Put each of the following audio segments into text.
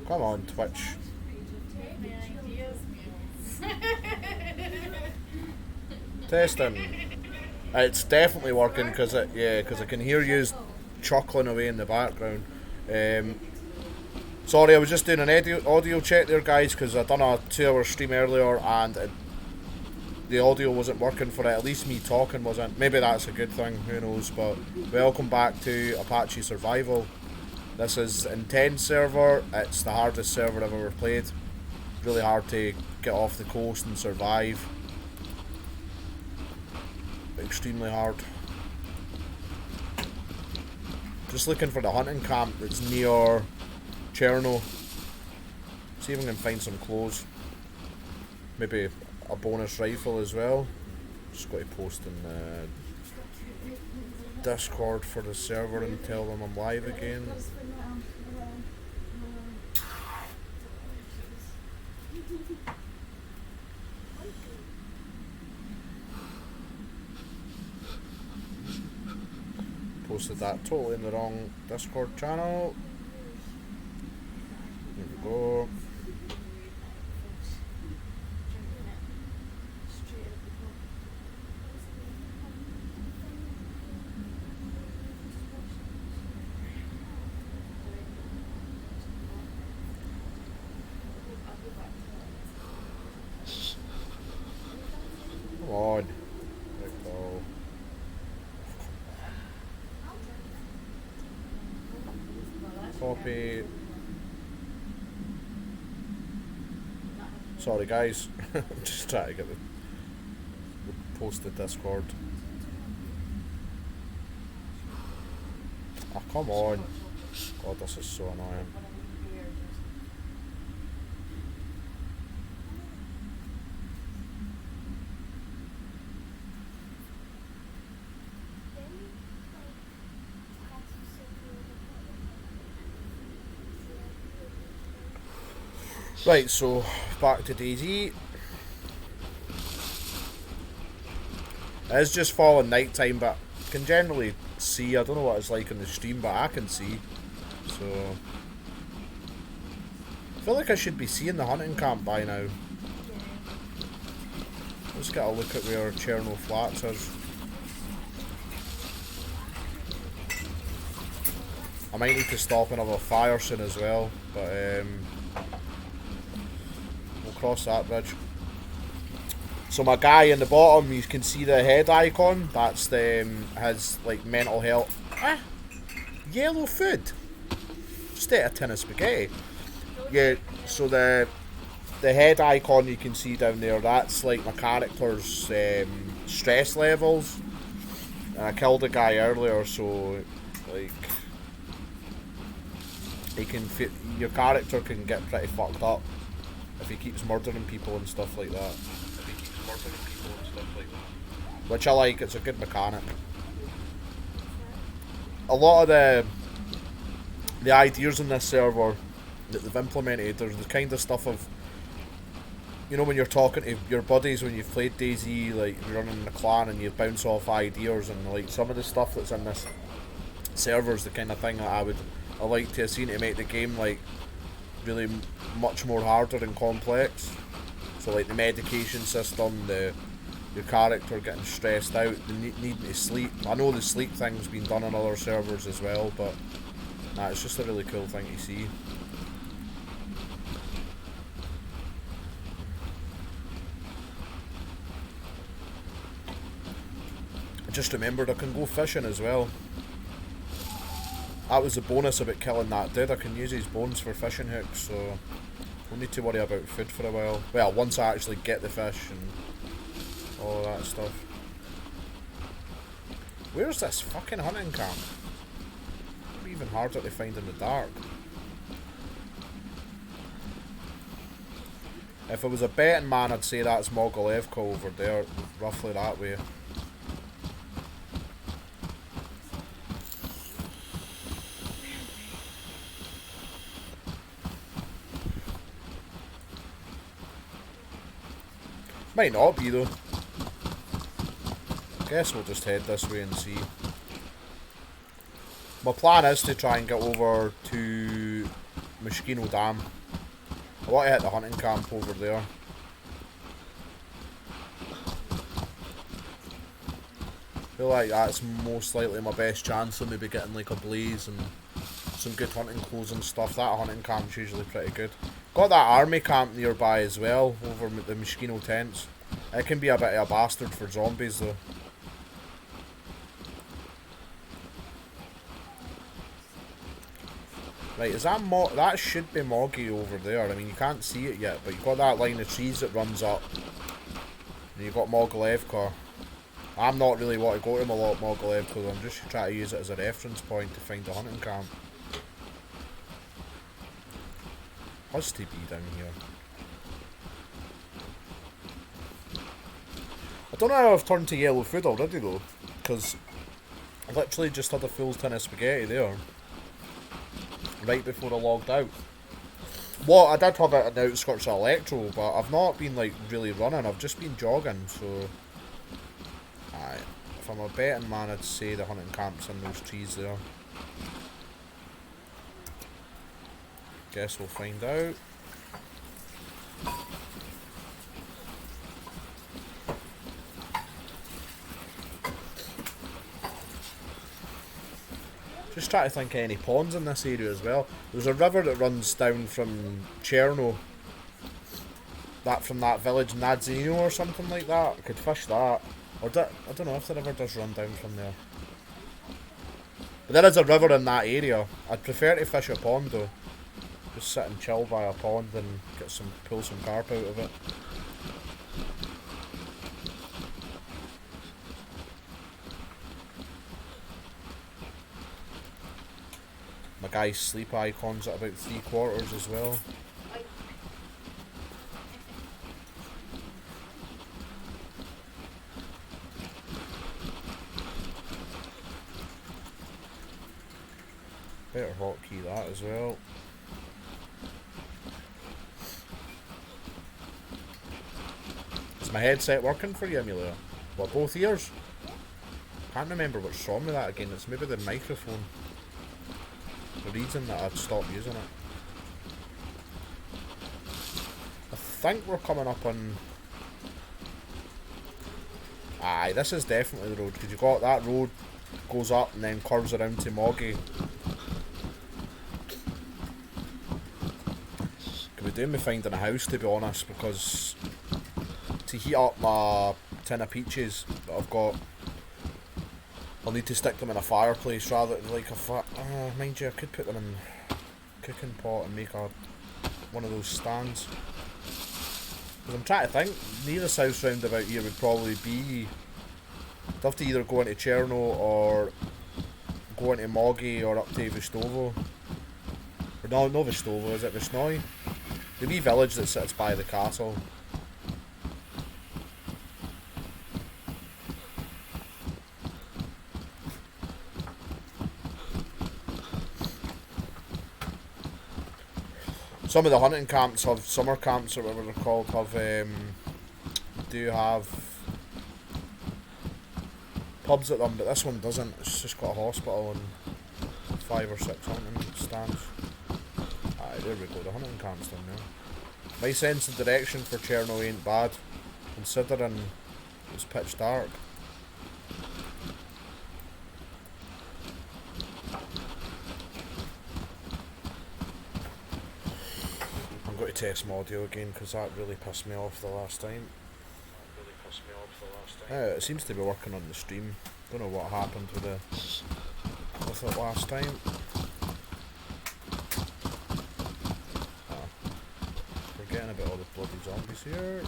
Come on, Twitch. Testing. It's definitely working because I can hear you chuckling away in the background. Um, Sorry, I was just doing an audio check there, guys, because I done a 2 hour stream earlier and the audio wasn't working for it. At least me talking wasn't. Maybe that's a good thing, who knows. But welcome back to Apache Survival. This is Intense server. It's the hardest server I've ever played. Really hard to get off the coast and survive. Extremely hard. Just looking for the hunting camp that's near Cherno. See if I can find some clothes. Maybe a bonus rifle as well. Just got to post in the Discord for the server and tell them I'm live again. Posted that totally in the wrong Discord channel. There we go. Come on. There we go. Copy. Sorry guys, I'm just trying to get the posted Discord. Oh come on. God, this is so annoying. Right, so back to DayZ. It's just falling night time, but I can generally see. I don't know what it's like on the stream, but I can see. So I feel like I should be seeing the hunting camp by now. Let's get a look at where Cherno Flats is. I might need to stop another fire soon as well, but we'll cross that bridge. So my guy in the bottom, you can see the head icon. That's the his like mental health. Ah, yellow food. Just ate a tin of spaghetti. Yeah. So the head icon you can see down there. That's like my character's stress levels. And I killed a guy earlier, so like he can your character can get pretty fucked up if he keeps murdering people and stuff like that. Which I like, it's a good mechanic. A lot of the ideas in this server that they've implemented, there's the kind of stuff of, you know, when you're talking to your buddies when you've played DayZ, like you're running the clan and you bounce off ideas, and like some of the stuff that's in this server is the kind of thing that I like to have seen to make the game like really much more harder and complex. So like the medication system, your character getting stressed out, the needing to sleep. I know the sleep thing's been done on other servers as well, but nah, it's just a really cool thing to see. I just remembered I can go fishing as well. That was the bonus about killing that dude. I can use his bones for fishing hooks, so don't need to worry about food for a while. Well, once I actually get the fish and all that stuff. Where's this fucking hunting camp? It'd be even harder to find in the dark. If I was a betting man, I'd say that's Mogilevka over there, roughly that way. Might not be though. Guess we'll just head this way and see. My plan is to try and get over to Mosquito Dam. I want to hit the hunting camp over there. I feel like that's most likely my best chance of maybe getting like a blaze and some good hunting clothes and stuff. That hunting camp's usually pretty good. Got that army camp nearby as well, over the Mosquito tents. It can be a bit of a bastard for zombies though. Right, is that that should be Moggy over there. I mean, you can't see it yet, but you've got that line of trees that runs up. And you've got Mogilevka. I'm not really want to go to Mogilevka, I'm just trying to use it as a reference point to find the hunting camp. Has to be down here. I don't know how I've turned to yellow food already though, because I literally just had a full tin of spaghetti there. Right before I logged out. Well, I did have it in the outskirts of Electro, but I've not been like really running, I've just been jogging, so... Aye, if I'm a betting man, I'd say the hunting camp's in those trees there. Guess we'll find out. Just try to think of any ponds in this area as well. There's a river that runs down from Cherno. From that village, Nadzino or something like that. I could fish that. Or I don't know if the river does run down from there. But there is a river in that area. I'd prefer to fish a pond though. Just sit and chill by a pond and pull some carp out of it. My guy's sleep icon's at about 3/4 as well. Better hotkey that as well. Is my headset working for you, Amelia? What, both ears? Can't remember what's wrong with that again. It's maybe the microphone. The reason that I'd stop using it. I think we're coming up on... Aye, this is definitely the road, because you got that road goes up and then curves around to Moggy. Could be doing me finding a house, to be honest, because to heat up my tin of peaches that I've got, I'll need to stick them in a fireplace rather than like a mind you, I could put them in a cooking pot and make one of those stands. Because I'm trying to think, nearest house round about here would probably be... I'd have to either go into Cherno or go into Moggy or up to Vistovo. Or no, not Vistovo, is it Visnoy? The wee village that sits by the castle. Some of the hunting camps have, summer camps or whatever they're called, do have pubs at them, but this one doesn't. It's just got a hospital and 5 or 6 hunting stands. Aye, there we go, the hunting camp's done there. My sense of direction for Cherno ain't bad, considering it's pitch dark. I'm going to test my audio again because that really pissed me off the last time. It seems to be working on the stream. Don't know what happened with it last time. Forgetting about all the bloody zombies here.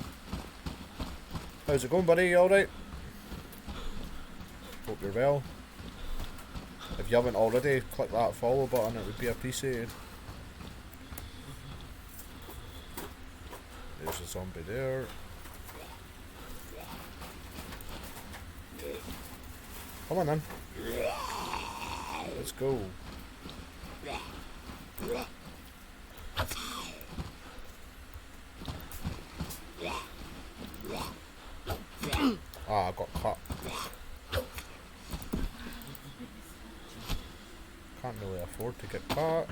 How's it going, buddy? You alright? Hope you're well. If you haven't already, click that follow button, it would be appreciated. There's a zombie there. Come on then. Let's go. Ah, I got cut. Can't really afford to get caught.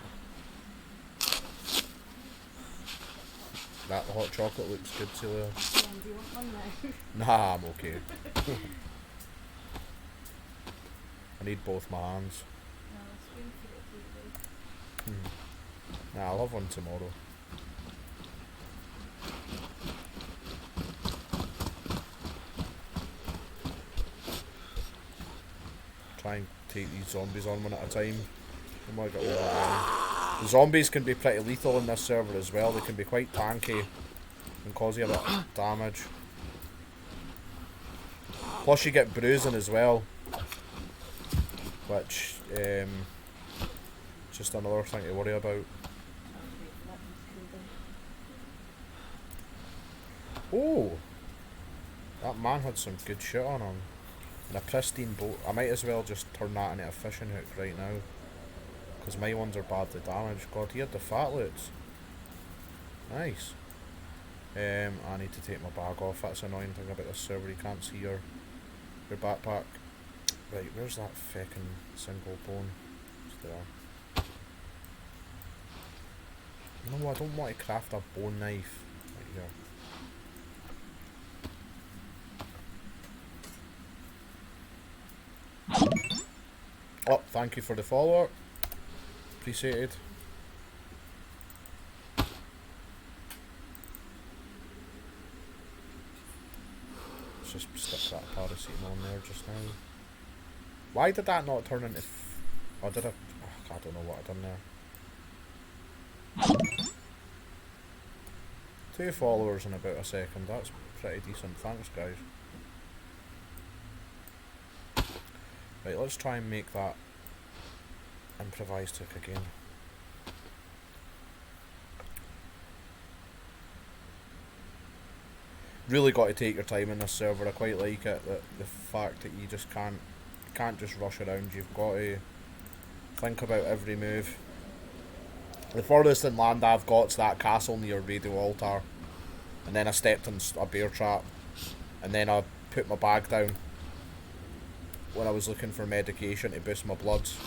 That hot chocolate looks good, Celia. Do you want one now? Nah, I'm okay. I need both my hands. No, I'll spoon feed it to you. Nah, I'll have one tomorrow. Try and take these zombies on one at a time. I might get all that. The zombies can be pretty lethal in this server as well. They can be quite tanky and cause you a bit of damage. Plus you get bruising as well, which just another thing to worry about. Oh, that man had some good shit on him. And a pristine boat. I might as well just turn that into a fishing hook right now, because my ones are badly damaged. God, he had the fat loots. Nice. I need to take my bag off. That's the annoying thing about this server. You can't see your backpack. Right, where's that feckin' single bone? It's there. You know what? I don't want to craft a bone knife. Right here. Oh, thank you for the follow. Appreciated. Let's just stick that paracetamol in there just now. Why did that not turn into... oh, did I... oh, I don't know what I done there. 2 followers in about a second. That's pretty decent. Thanks, guys. Right, let's try and make that improvised hook again. Really got to take your time in this server. I quite like it, that the fact that you just can't just rush around. You've got to think about every move. The furthest inland I've got is that castle near Radio Altar, and then I stepped in a bear trap, and then I put my bag down when I was looking for medication to boost my bloods,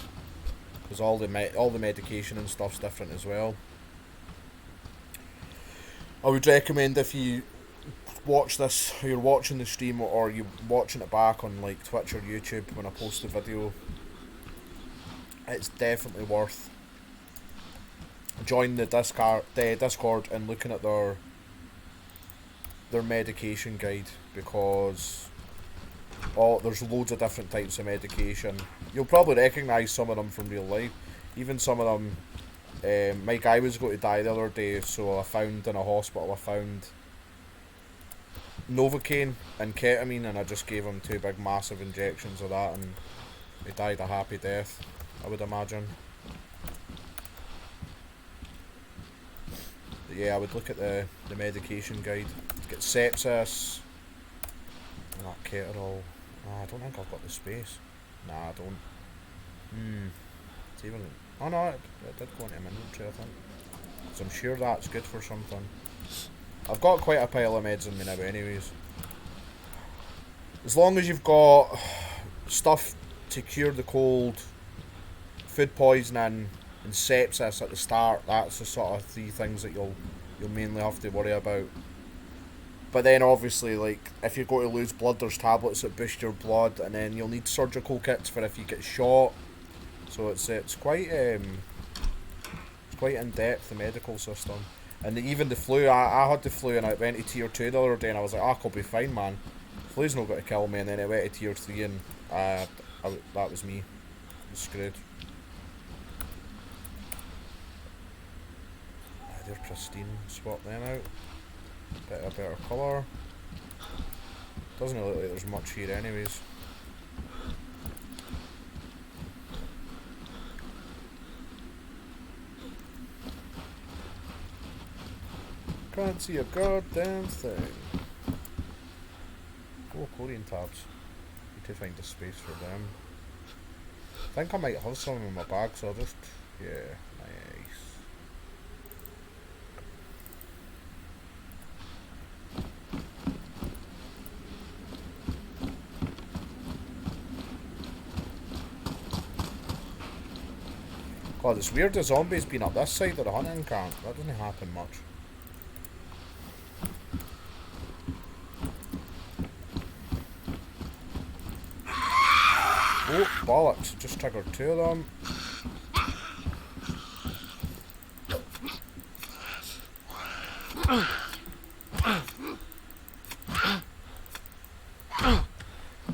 because all the medication and stuff's different as well. I would recommend, if you watch this, or you're watching the stream, or you're watching it back on like Twitch or YouTube when I post the video, it's definitely worth joining the Discord and looking at their medication guide, because there's loads of different types of medication. You'll probably recognise some of them from real life. Even some of them, my guy was going to die the other day, so I found in a hospital, I found Novocaine and ketamine, and I just gave him 2 big massive injections of that, and he died a happy death, I would imagine. But yeah, I would look at the medication guide. Get sepsis, and that Keterol. I don't think I've got the space. Nah, I don't. It's even... oh no, it did go into my inventory, I think. So I'm sure that's good for something. I've got quite a pile of meds in me now anyways. As long as you've got stuff to cure the cold, food poisoning, and sepsis at the start, that's the sort of 3 things that you'll mainly have to worry about. But then obviously, like, if you're going to lose blood, there's tablets that boost your blood, and then you'll need surgical kits for if you get shot. So it's quite in depth, the medical system. And even the flu, I had the flu and I went to tier 2 the other day, and I was like, I'll be fine, man. Flu's not going to kill me. And then it went to tier 3, and that was me. I was screwed. They're pristine. Swap them out. Bit of a better colour. Doesn't look like there's much here anyways. Can't see a goddamn thing. Oh, chlorine tabs. Need to find a space for them. I think I might have some in my bag, so I'll just... yeah, nice. God, it's weird the zombies being up this side of the hunting camp. That doesn't happen much. Oh, bollocks. Just triggered 2 of them.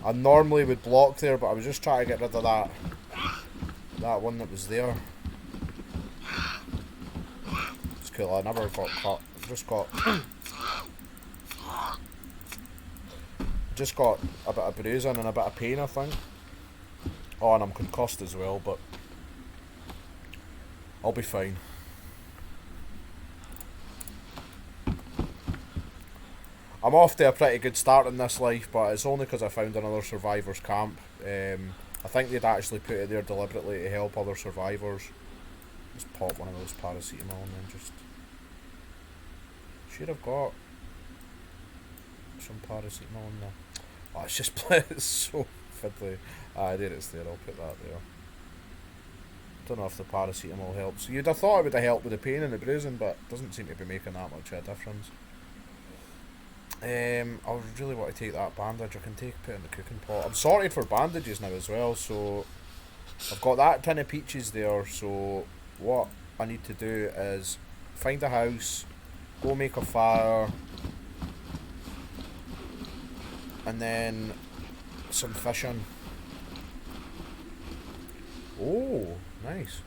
I normally would block there, but I was just trying to get rid of that one that was there. It's cool, I never got cut. Just got a bit of bruising and a bit of pain, I think. Oh, and I'm concussed as well, but I'll be fine. I'm off to a pretty good start in this life, but it's only because I found another survivors camp. I think they'd actually put it there deliberately to help other survivors. Just pop one of those paracetamol and then just... Should have got some paracetamol in there. Oh, it's just it's so fiddly. Ah, there it's there, I'll put that there. Don't know if the paracetamol helps. You'd have thought it would have helped with the pain and the bruising, but it doesn't seem to be making that much of a difference. I really want to take that bandage. I can put it in the cooking pot. I'm sorted for bandages now as well, so I've got that tin of peaches there. So what I need to do is find a house, go make a fire, and then some fishing. Oh, nice.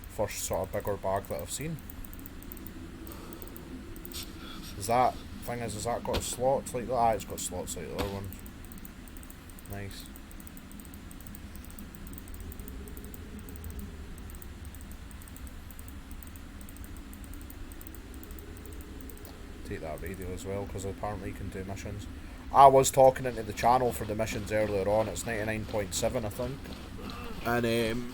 First sort of bigger bag that I've seen. Has that got slots like that? Ah, it's got slots like the other ones. Nice. Take that radio as well, because apparently you can do missions. I was talking into the channel for the missions earlier on. It's 99.7, I think. And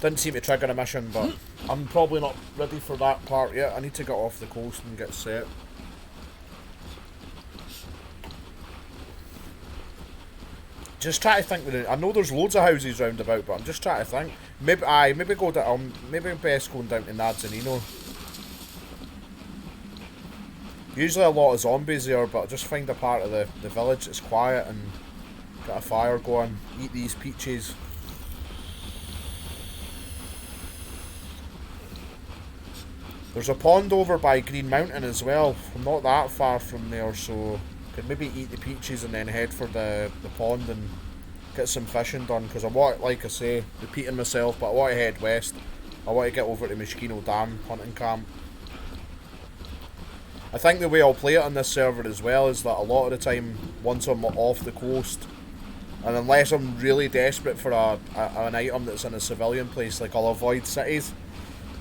didn't seem to trigger a mission, but I'm probably not ready for that part yet. I need to get off the coast and get set. Just try to think. I know there's loads of houses round about, but I'm just trying to think. Maybe go down. Maybe best going down to Nadzanino. Usually a lot of zombies there, but just find a part of the village that's quiet and get a fire going. Eat these peaches. There's a pond over by Green Mountain as well. I'm not that far from there, so could maybe eat the peaches and then head for the pond and get some fishing done. Because I want, like I say, repeating myself, but I want to head west. I want to get over to Mosquito Dam hunting camp. I think the way I'll play it on this server as well is that a lot of the time, once I'm off the coast, and unless I'm really desperate for an item that's in a civilian place, like I'll avoid cities.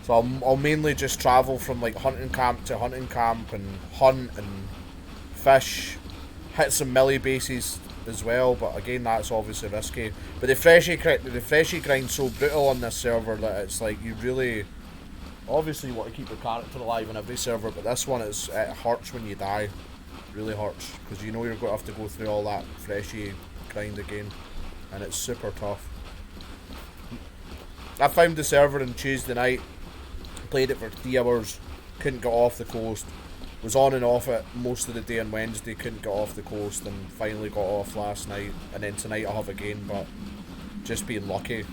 So I'll mainly just travel from like hunting camp to hunting camp and hunt and fish, hit some melee bases as well, but again that's obviously risky. But the freshie grind's so brutal on this server that it's like you really obviously want to keep your character alive in every server, but this one it hurts when you die. It really hurts because you know you're going to have to go through all that freshie grind again, and it's super tough. I found the server on Tuesday night. Played it for 3 hours, couldn't get off the coast, was on and off it most of the day on Wednesday, couldn't get off the coast, and finally got off last night, and then tonight I'll have again, but just being lucky.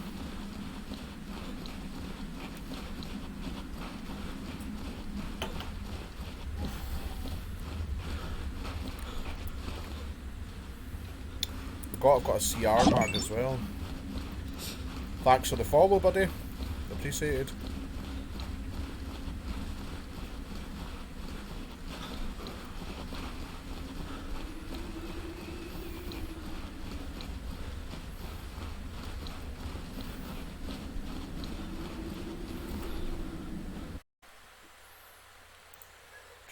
I've got a CR bag as well. Thanks for the follow, buddy. Appreciated.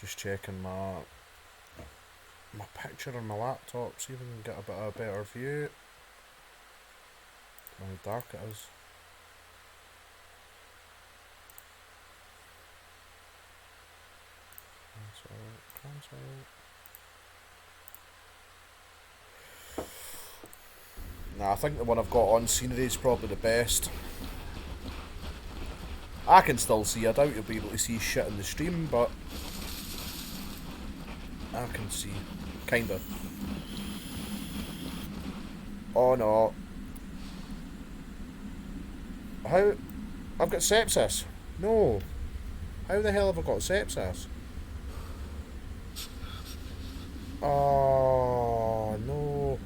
Just checking my picture on my laptop, see if we can get a better view. How dark it is. Cancel. Nah, I think the one I've got on scenery is probably the best. I can still see. I doubt you'll be able to see shit in the stream, but I can see. Kinda. Oh no. How? I've got sepsis. No. How the hell have I got sepsis? Oh no.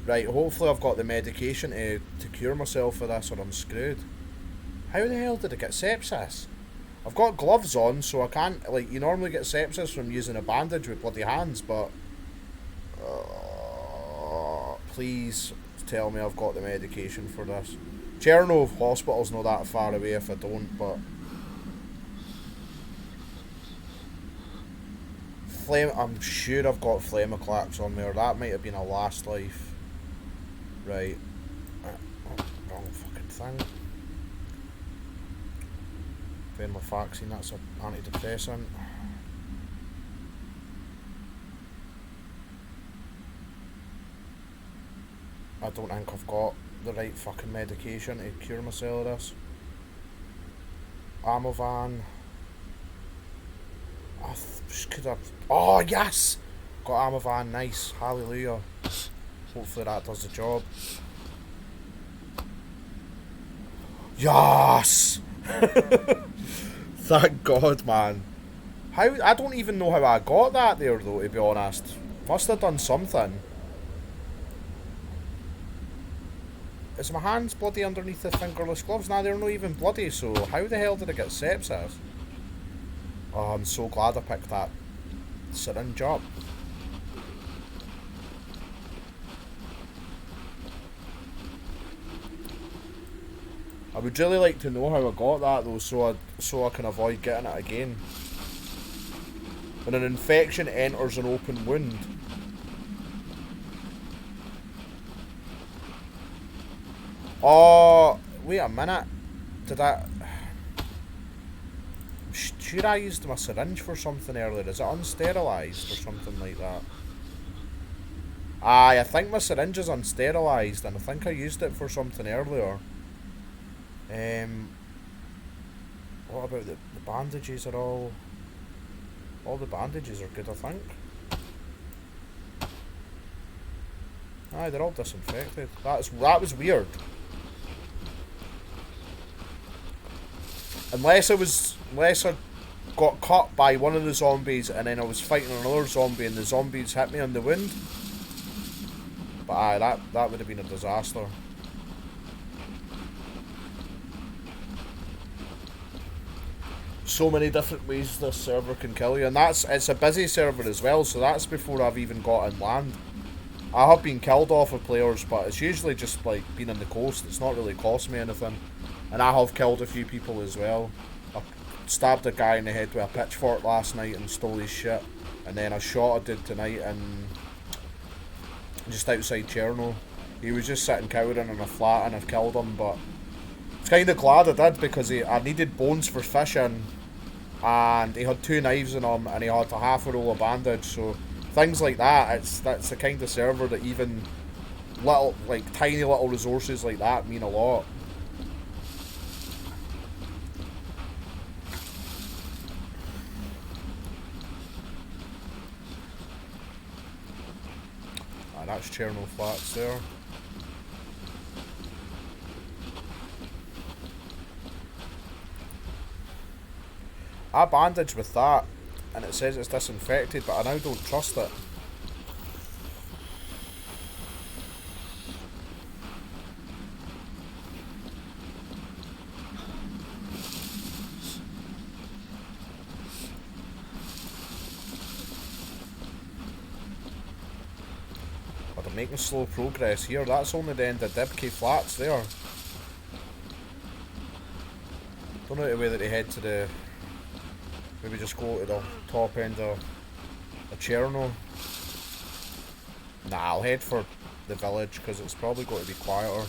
Right, hopefully I've got the medication to cure myself for this or I'm screwed. How the hell did I get sepsis? I've got gloves on, so I can't, like, you normally get sepsis from using a bandage with bloody hands, but... please tell me I've got the medication for this. Cherno Hospital's not that far away if I don't, but... I'm sure I've got Flemiclax on me, or that might have been a last life. Right. Oh, wrong fucking thing. Venlafaxine, that's an antidepressant. I don't think I've got the right fucking medication to cure myself of this. Amovan. I could have... Oh, yes! Got Amovan, nice. Hallelujah. Hopefully that does the job. Yes! Thank God, man. How? I don't even know how I got that there, though, to be honest. Must have done something. Is my hands bloody underneath the fingerless gloves? Nah, they're not even bloody, so how the hell did I get sepsis? Oh, I'm so glad I picked that syringe up. I would really like to know how I got that though, so I can avoid getting it again. When an infection enters an open wound. Oh, wait a minute. Did I... Sure, I used my syringe for something earlier. Is it unsterilised or something like that? Aye, I think my syringe is unsterilised and I think I used it for something earlier. What about the bandages are all the bandages are good, I think. Aye, they're all disinfected. That was weird. Unless I got cut by one of the zombies and then I was fighting another zombie and the zombies hit me on the wound. But aye, that would have been a disaster. So many different ways this server can kill you, and it's a busy server as well, so that's before I've even got in land. I have been killed off of players, but it's usually just like being on the coast. It's not really cost me anything. And I have killed a few people as well. I stabbed a guy in the head with a pitchfork last night and stole his shit. And then I shot a dude tonight in just outside Cherno. He was just sitting cowering in a flat and I've killed him, but I was kind of glad I did because I needed bones for fishing and he had 2 knives in him and he had a half a roll of bandage, so things like that, that's the kind of server that even little, like tiny little resources like that mean a lot. That's Cherno Flats there. I bandaged with that and it says it's disinfected, but I now don't trust it. But I'm making slow progress here. That's only the end of Dibkey Flats there. Don't know the way that they head to the... Maybe just go to the top end of Cherno. Nah, I'll head for the village because it's probably going to be quieter.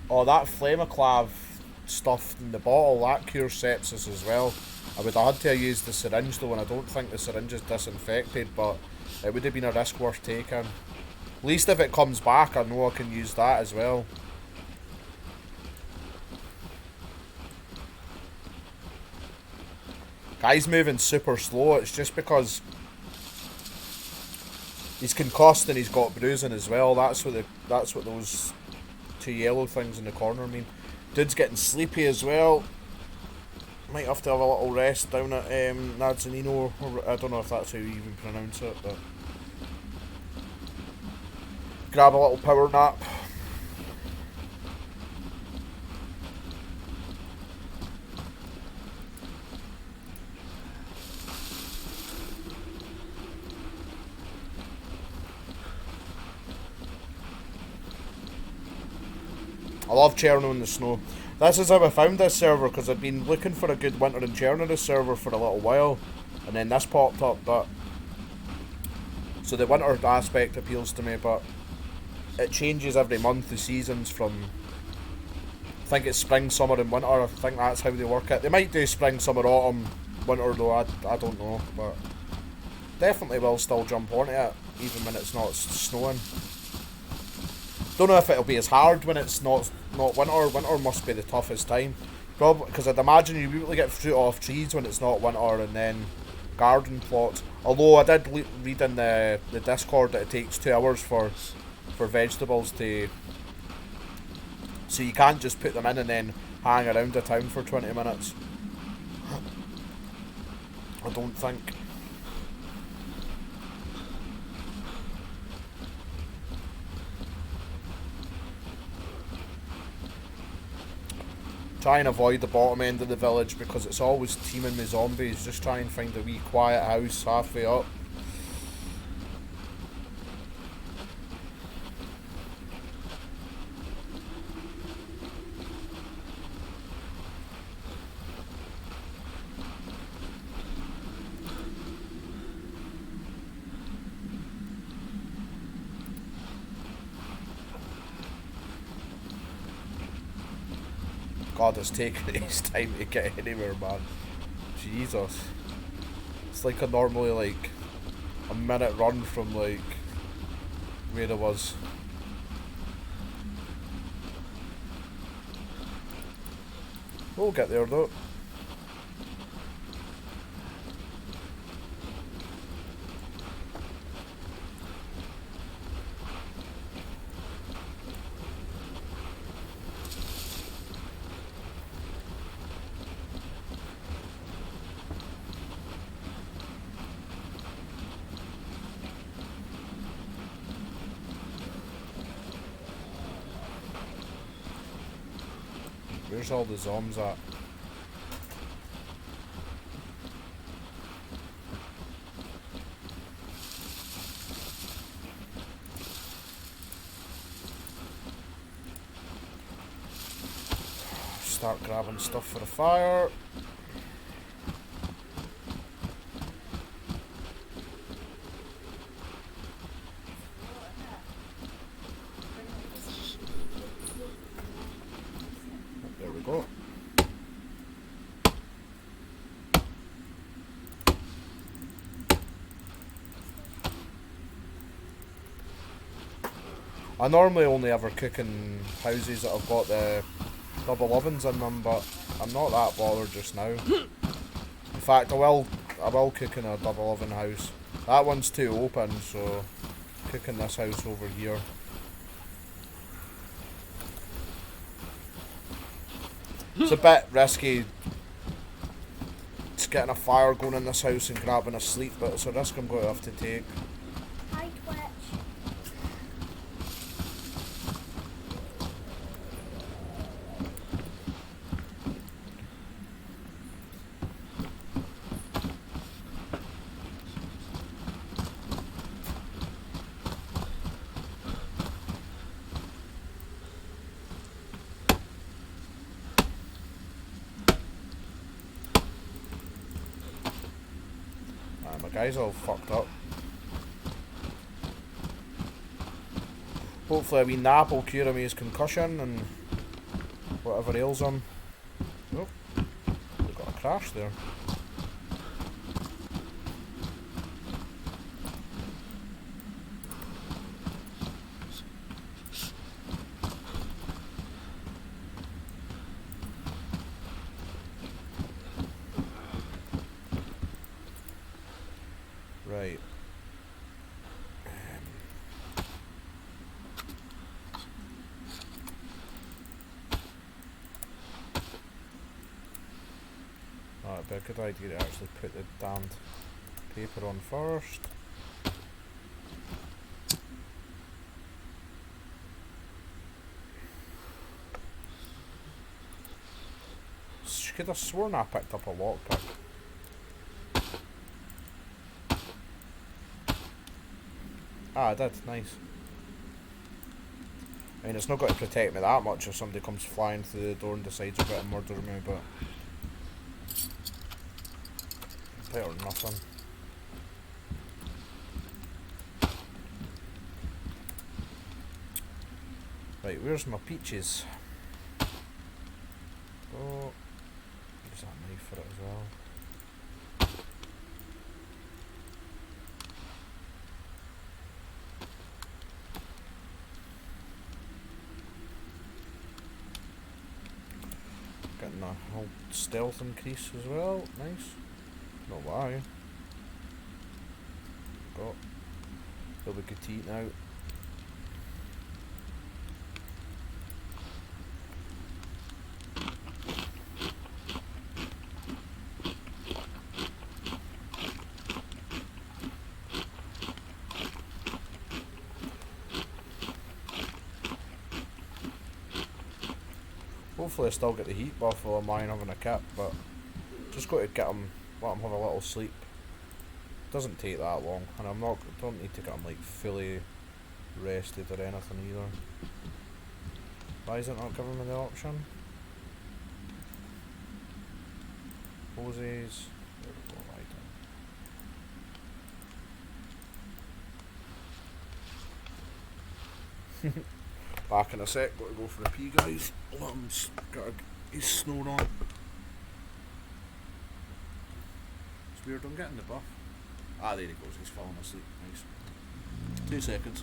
Oh, that Flamaclav stuff in the bottle, that cures sepsis as well. I would have had to have used the syringe though, and I don't think the syringe is disinfected, but it would have been a risk worth taking. At least if it comes back, I know I can use that as well. Guy's moving super slow, it's just because he's concussed and he's got bruising as well. That's what those two yellow things in the corner mean. Dude's getting sleepy as well. Might have to have a little rest down at Nadzanino, or I don't know if that's how you even pronounce it, but grab a little power nap. I love Cherno in the snow. This is how I found this server, because I've been looking for a good winter in Cherno server for a little while, and then this popped up, but so the winter aspect appeals to me, but it changes every month, the seasons from, I think it's spring, summer and winter. I think that's how they work it. They might do spring, summer, autumn, winter though, I don't know, but definitely will still jump onto it, even when it's not snowing. Don't know if it'll be as hard when it's not winter. Winter must be the toughest time. Probably, because I'd imagine you usually get fruit off trees when it's not winter, and then garden plots. Although I did read in the Discord that it takes 2 hours for vegetables to... So you can't just put them in and then hang around the town for 20 minutes. I don't think. Try and avoid the bottom end of the village because it's always teeming with zombies. Just try and find a wee quiet house halfway up. God, it's taking his time to get anywhere, man. Jesus. It's like a normally like a minute run from like where I was. We'll get there though. Where's all the zombs at? Start grabbing stuff for the fire. There we go. I normally only ever cook in houses that have got the double ovens in them, but I'm not that bothered just now. In fact, I will cook in a double oven house. That one's too open, so cook in this house over here. It's a bit risky just getting a fire going in this house and grabbing a sleep, but it's a risk I'm going to have to take. Hi, Twitch. My guy's all fucked up. Hopefully a wee nap will cure him of his concussion and whatever ails him. Oh, we got a crash there. Right. That'd be a good idea to actually put the damned paper on first. Could have sworn I picked up a lockpick. Ah, I did. Nice. I mean, it's not got to protect me that much if somebody comes flying through the door and decides they're going to murder me, but better than nothing. Right, where's my peaches? Oh, use that knife for it as well. Getting a whole stealth increase as well, nice. Not why. Got. They'll be good to eat now. Hopefully I still get the heat buff while I'm lying having a kip, but just got to get him, let him have a little sleep. Doesn't take that long, and don't need to get him like fully rested or anything either. Why is it not giving me the option? Poses. There we go, right then. Back in a sec, got to go for a pee, guys. He's snowed on. It's weird, I'm getting the buff. Ah, there he goes, he's falling asleep. Nice. 2 seconds.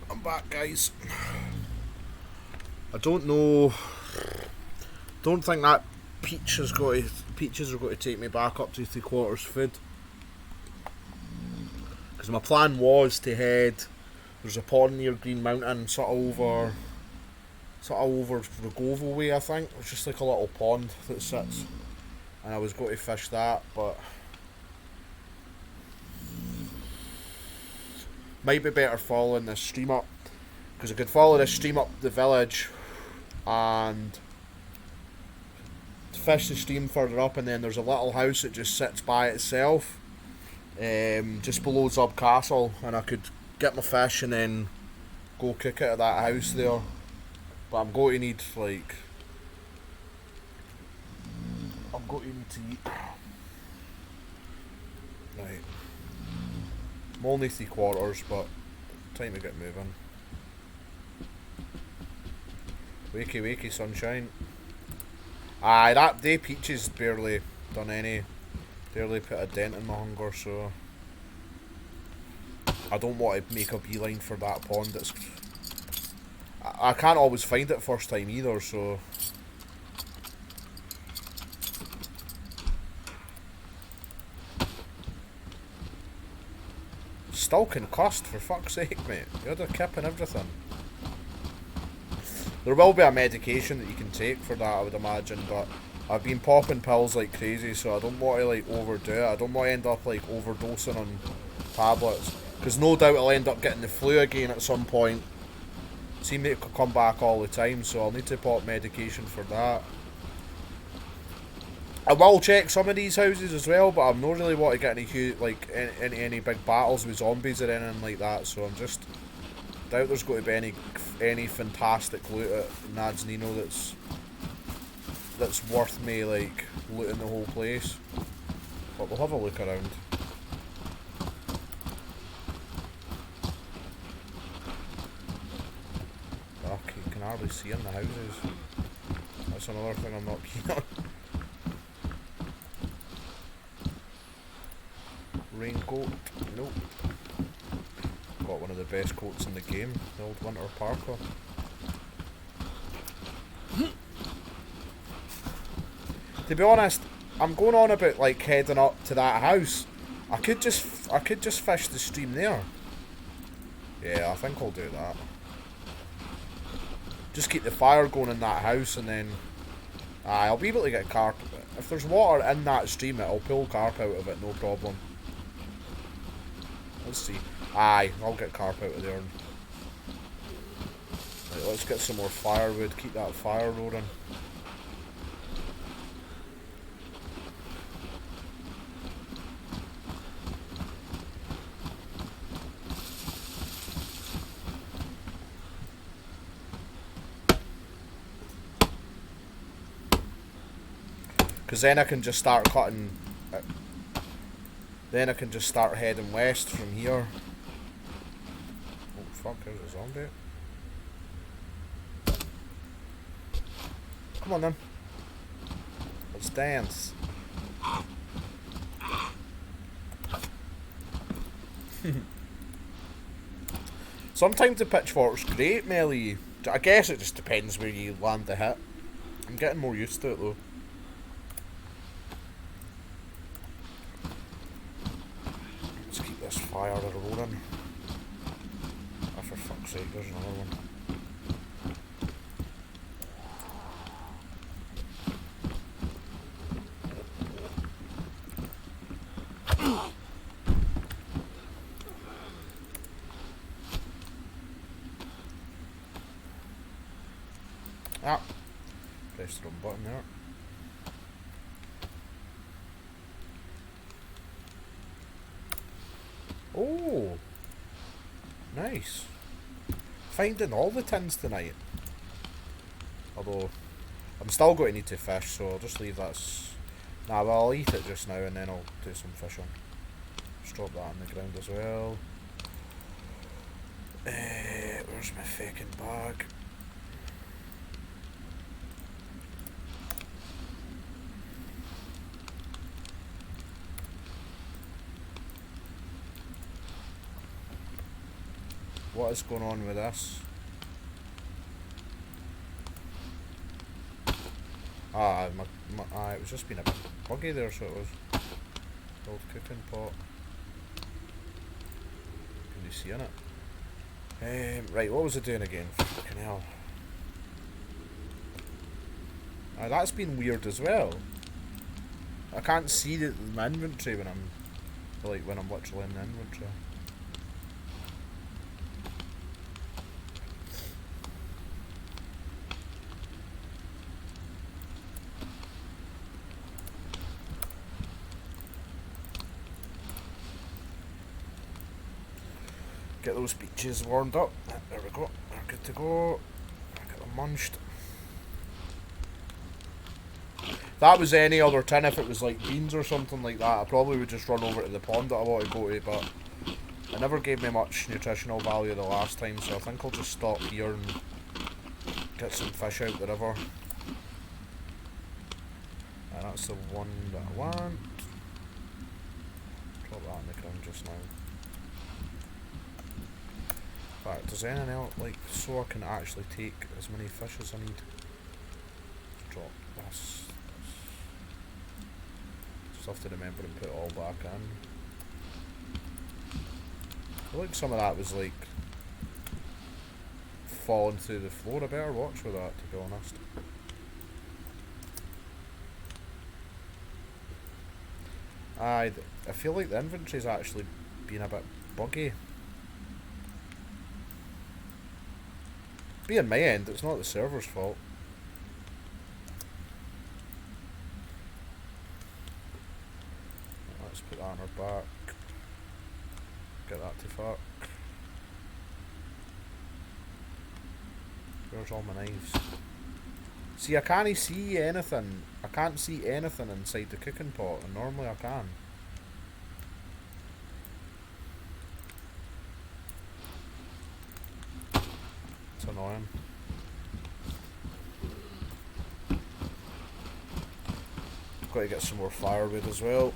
I'm back, guys. I don't know. Don't think that peaches are going to take me back up to 3/4 food. Because my plan was to head. There's a pond near Green Mountain, sort of over Rogovo way, I think. It's just like a little pond that sits, and I was going to fish that, but might be better following this stream up, because I could follow this stream up the village and fish the stream further up, and then there's a little house that just sits by itself, just below Zub Castle, and I could get my fish and then go cook it at that house there. But I'm going to need like, I'm going to need to eat. Right. I'm only 3/4, but time to get moving. Wakey wakey sunshine. Aye, that day Peaches barely put a dent in my hunger, so I don't want to make a beeline for that pond. I can't always find it first time either, so still concussed, for fuck's sake, mate. You had a kip and everything. There will be a medication that you can take for that, I would imagine, but I've been popping pills like crazy, so I don't want to like overdo it. I don't want to end up like overdosing on tablets, because no doubt I'll end up getting the flu again at some point. Seem it could come back all the time, so I'll need to pop medication for that. I will check some of these houses as well, but I'm not really want to get any huge, like any big battles with zombies or anything like that. So I'm just doubt there's going to be any fantastic loot at Nad's Nino that's worth me like looting the whole place. But we'll have a look around. Fuck, you can hardly see in the houses. That's another thing I'm not keen on. Raincoat, nope. Got one of the best coats in the game, the old winter parka. To be honest, I'm going on about like heading up to that house. I could just fish the stream there. Yeah, I think I'll do that. Just keep the fire going in that house, and then I'll be able to get carp. If there's water in that stream, it'll pull carp out of it, no problem. Let's see. Aye, I'll get carp out of there. Right, let's get some more firewood, keep that fire roaring. Because then I can just start cutting... Then I can just start heading west from here. Oh fuck, there's a zombie. Come on then. Let's dance. Sometimes the pitchfork's great, melee. I guess it just depends where you land the hit. I'm getting more used to it though. This fire rolling. Oh, for fuck's sake, there's another one. Ah, pressed the wrong button there. Oh, nice. Finding all the tins tonight. Although, I'm still going to need to fish, so I'll just leave that. Nah, well, I'll eat it just now and then I'll do some fishing. Just drop that on the ground as well. Where's my fucking bag? What is going on with this? It was just being a bit buggy there, so it was. Old cooking pot. Can you see in it? Right, what was it doing again? Fucking hell. That's been weird as well. I can't see my inventory when I'm literally in the inventory. Get those beaches warmed up. There we go. They're good to go. Get them munched. If that was any other tin, if it was like beans or something like that, I probably would just run over to the pond that I want to go to, but it never gave me much nutritional value the last time, so I think I'll just stop here and get some fish out the river. And that's the one that I want. Drop that on the ground just now. In fact, does anything else, like, so I can actually take as many fish as I need? Let's drop this. Just have to remember and put it all back in. I feel like some of that was like falling through the floor. I better watch with that, to be honest. I feel like the inventory's actually been a bit buggy. Being my end, it's not the server's fault. Let's put that on our back. Get that to fuck. Where's all my knives? See, I can't see anything. I can't see anything inside the cooking pot, and normally I can. It's annoying. Got to get some more firewood as well.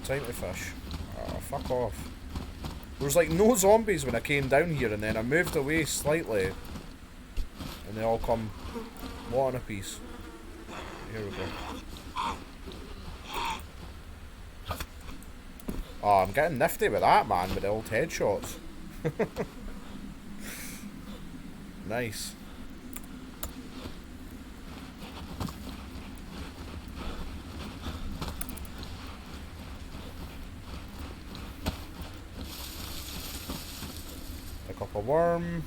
Time to fish. Oh, fuck off. There was like no zombies when I came down here, and then I moved away slightly and they all come one a piece. Here we go. Oh, I'm getting nifty with that, man, with the old headshots. Nice. Up a worm.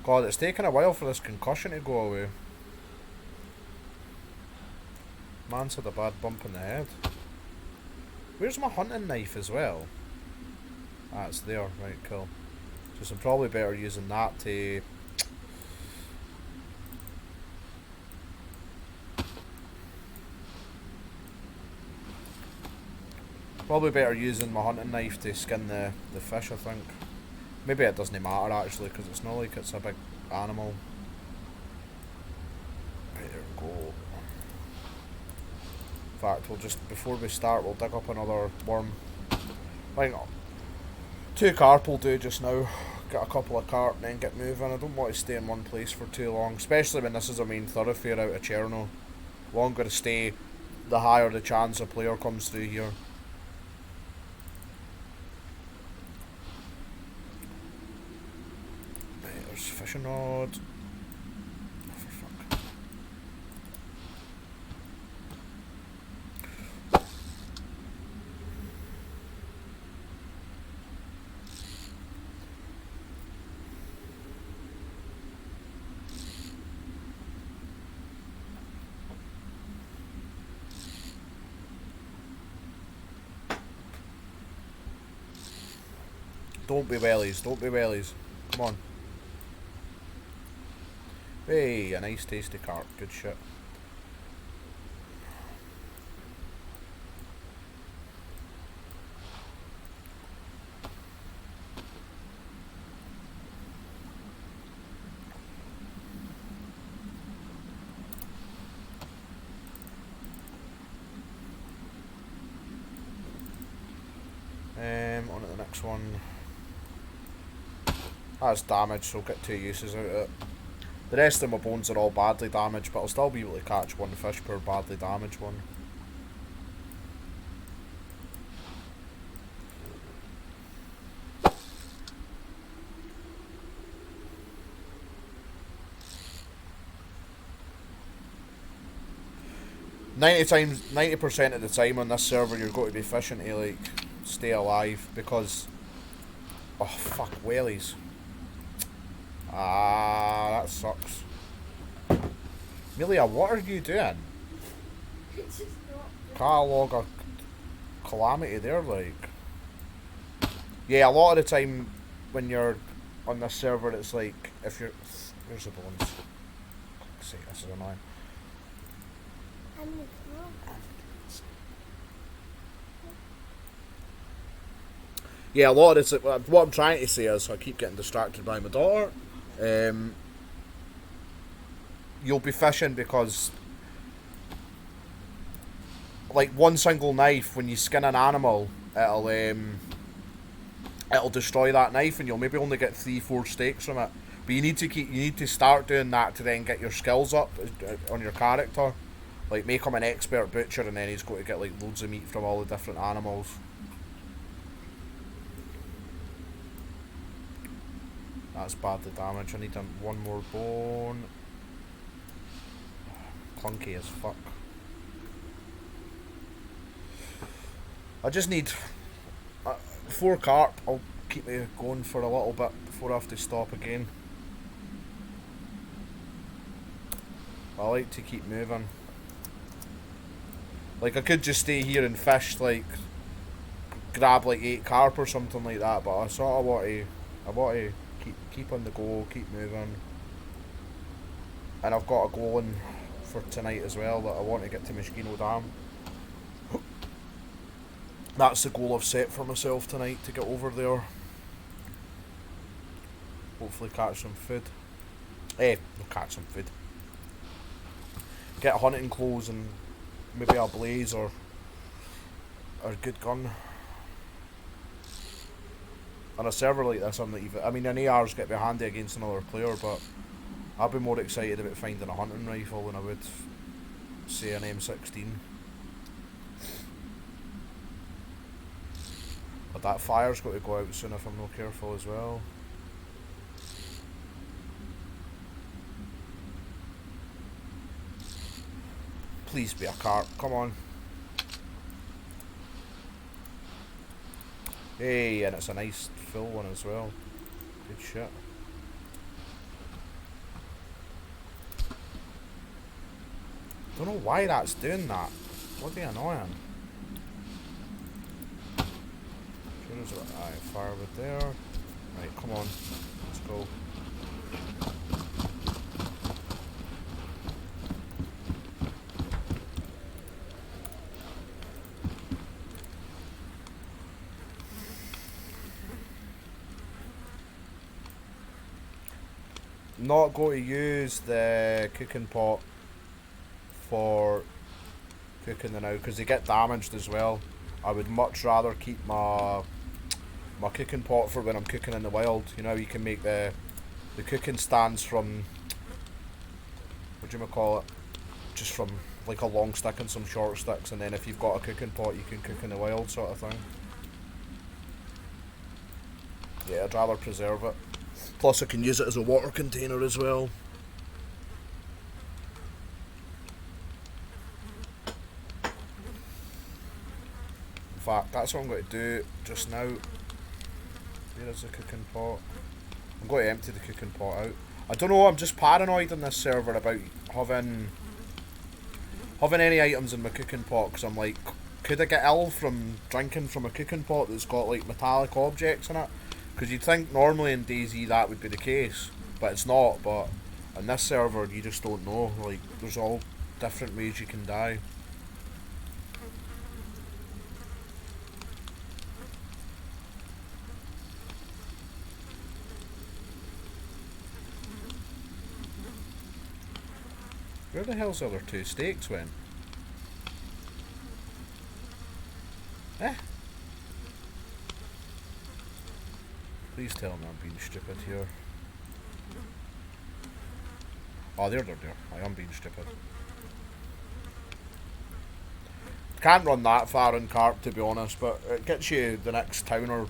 God, it's taken a while for this concussion to go away. Man's had a bad bump in the head. Where's my hunting knife as well? Ah, it's there. Right, cool. So I'm probably better using that to... Probably better using my hunting knife to skin the fish, I think. Maybe it doesn't matter actually, because it's not like it's a big animal. Right, there we go. In fact, we'll just, before we start, we'll dig up another worm. Like, 2 carp will do just now. Get a couple of carp and then get moving. I don't want to stay in one place for too long, especially when this is a main thoroughfare out of Cherno. The longer I stay, the higher the chance a player comes through here. Fishing rod. Oh, for fuck. Don't be wellies, don't be wellies. Come on. Hey, a nice tasty carp, good shit. On to the next one. That's damaged, so I'll get 2 uses out of it. The rest of my bones are all badly damaged, but I'll still be able to catch 1 fish per badly damaged one. 90% of the time on this server, you're going to be fishing to like stay alive because, oh fuck, wellies. Ah, that sucks. Amelia, what are you doing? It's just not. Catalog a calamity there, like. Yeah, a lot of the time when you're on this server, it's like if you're. Where's the bones? See, this is annoying. Yeah, a lot of it. What I'm trying to say is, I keep getting distracted by my daughter. You'll be fishing because, like, one single knife, when you skin an animal, it'll destroy that knife, and you'll maybe only get 3-4 steaks from it. But you need to start doing that to then get your skills up on your character. Like, make him an expert butcher, and then he's going to get like loads of meat from all the different animals. That's badly damaged. I need one more bone. Clunky as fuck. I just need 4 carp. I'll keep me going for a little bit before I have to stop again. I like to keep moving. Like, I could just stay here and fish, like, grab like 8 carp or something like that, but I sort of want to keep on the go, keep moving. And I've got a goal in for tonight as well, that I want to get to Mosquito Dam. That's the goal I've set for myself tonight, to get over there. Hopefully catch some food. Not catch some food. Get hunting clothes and maybe a blaze or a good gun. On a server like this, I'm not even. I mean, an AR's get me handy against another player, but I'd be more excited about finding a hunting rifle than I would, say, an M16. But that fire's got to go out soon if I'm not careful as well. Please be a carp, come on. Hey, and it's a nice full one as well. Good shit. Don't know why that's doing that. Bloody annoying. Alright, firewood there. Right, come on. Let's go. Not going to use the cooking pot for cooking them now because they get damaged as well. I would much rather keep my cooking pot for when I'm cooking in the wild. You know, you can make the cooking stands from, what do you call it? Just from like a long stick and some short sticks, and then if you've got a cooking pot, you can cook in the wild, sort of thing. Yeah, I'd rather preserve it. Plus, I can use it as a water container as well. In fact, that's what I'm going to do just now. Where is the cooking pot? I'm going to empty the cooking pot out. I don't know, I'm just paranoid on this server about having any items in my cooking pot, because I'm like, could I get ill from drinking from a cooking pot that's got like metallic objects in it? Because you'd think normally in DayZ that would be the case, but it's not. But on this server, you just don't know. Like, there's all different ways you can die. Where the hell's the other 2 steaks went? Please tell me I'm being stupid here. Oh, there. I am being stupid. Can't run that far in carp, to be honest, but it gets you the next town, or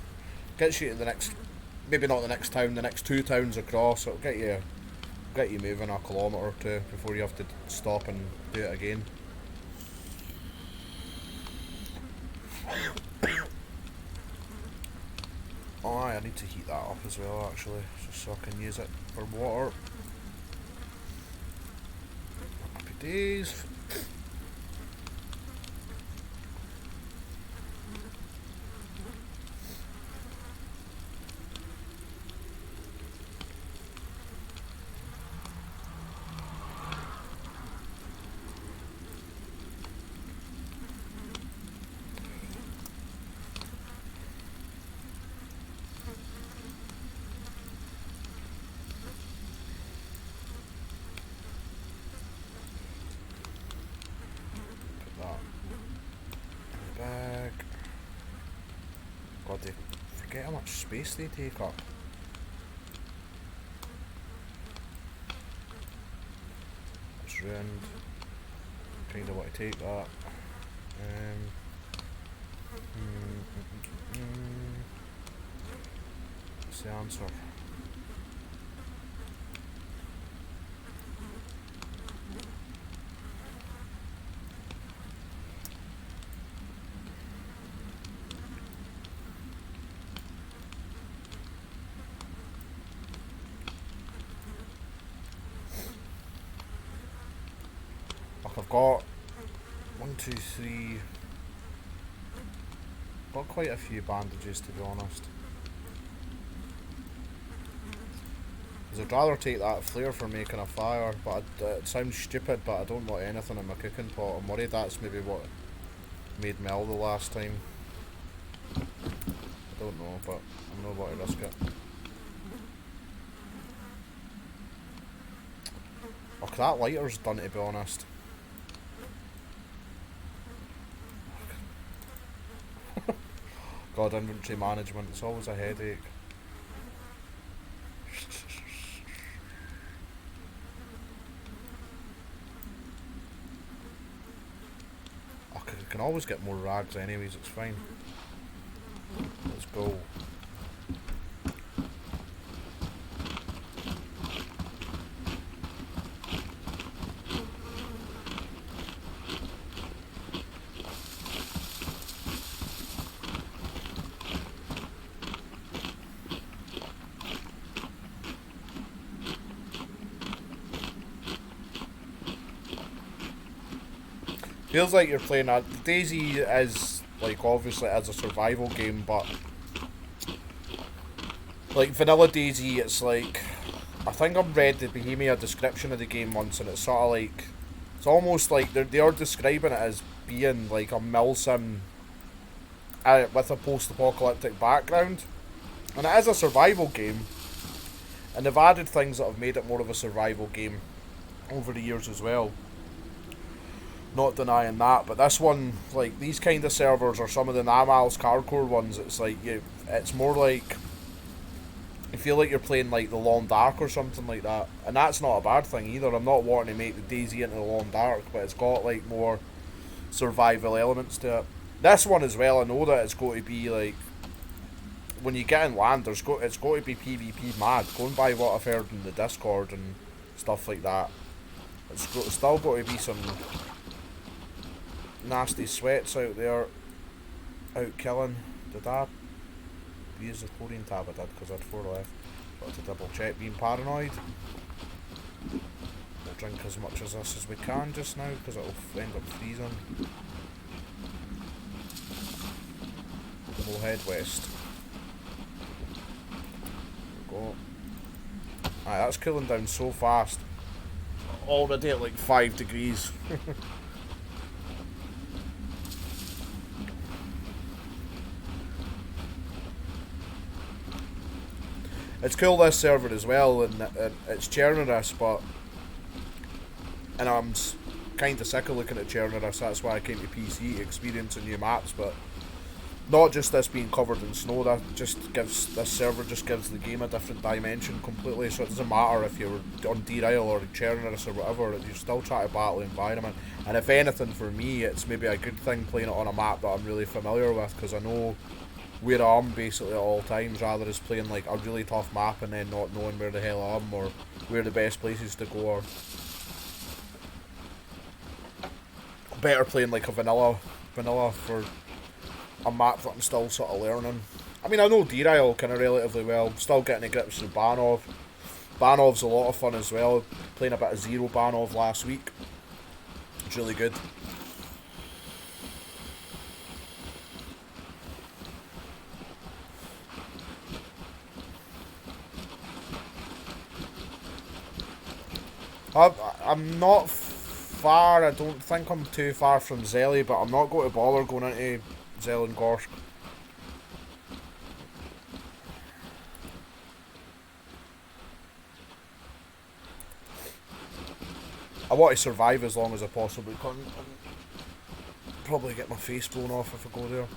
gets you to the next, maybe not the next town, the next 2 towns across. It'll get you moving a kilometre or 2 before you have to stop and do it again. Oh, I need to heat that up as well, actually, just so I can use it for water. Happy days. Bag. God, they forget how much space they take up. It's ruined. Kinda want to take that. What's the answer? I've got 1, 2, 3. Got quite a few bandages, to be honest. Because I'd rather take that flare for making a fire, but it sounds stupid, but I don't want anything in my cooking pot. I'm worried that's maybe what made me ill the last time. I don't know, but I'm not about to risk it. Oh, that lighter's done, to be honest. God, inventory management, it's always a headache. I can always get more rags anyways, it's fine. Let's go. Feels like you're playing a DayZ is like obviously as a survival game, but like vanilla DayZ, it's like I think I've read the Bohemia description of the game once, and it's sort of like it's almost like they are describing it as being like a milsim with a post-apocalyptic background, and it is a survival game, and they've added things that have made it more of a survival game over the years as well. Not denying that, but this one, like these kind of servers or some of the Namalsk hardcore ones, it's like it's more like you feel like you're playing like the Long Dark or something like that, and that's not a bad thing either. I'm not wanting to make the DayZ into the Long Dark, but it's got like more survival elements to it. This one as well, I know that it's going to be like when you get in land, it's going to be PvP mad. Going by what I've heard in the Discord and stuff like that, it's still going to be some nasty sweats out there, out killing. Did I use the chlorine tab? I did, because I had 4 left. Got to double check being paranoid. We'll drink as much as this as we can just now, because it'll end up freezing. We'll head west. There we go. Aye, that's cooling down so fast. Already at like 5 degrees. It's cool this server as well, and it's Chernobyl, but and I'm kind of sick of looking at Chernobyl. That's why I came to PC to experience new maps, but not just this being covered in snow. That just gives this server gives the game a different dimension completely. So it doesn't matter if you're on Derail or Chernobyl or whatever, you're still trying to battle the environment. And if anything, for me, it's maybe a good thing playing it on a map that I'm really familiar with, because I know where I am basically at all times, rather than playing like a really tough map and then not knowing where the hell I am or where the best places to go are. Better playing like a vanilla for a map that I'm still sort of learning. I mean, I know D-Rail kind of relatively well. I'm still getting to grips with Banov. Banov's a lot of fun as well. Playing a bit of Zero Banov last week. It's really good. I'm not far. I don't think I'm too far from Zelly, but I'm not going to bother going into Zelengorsk. I want to survive as long as I possibly can. And probably get my face blown off if I go there.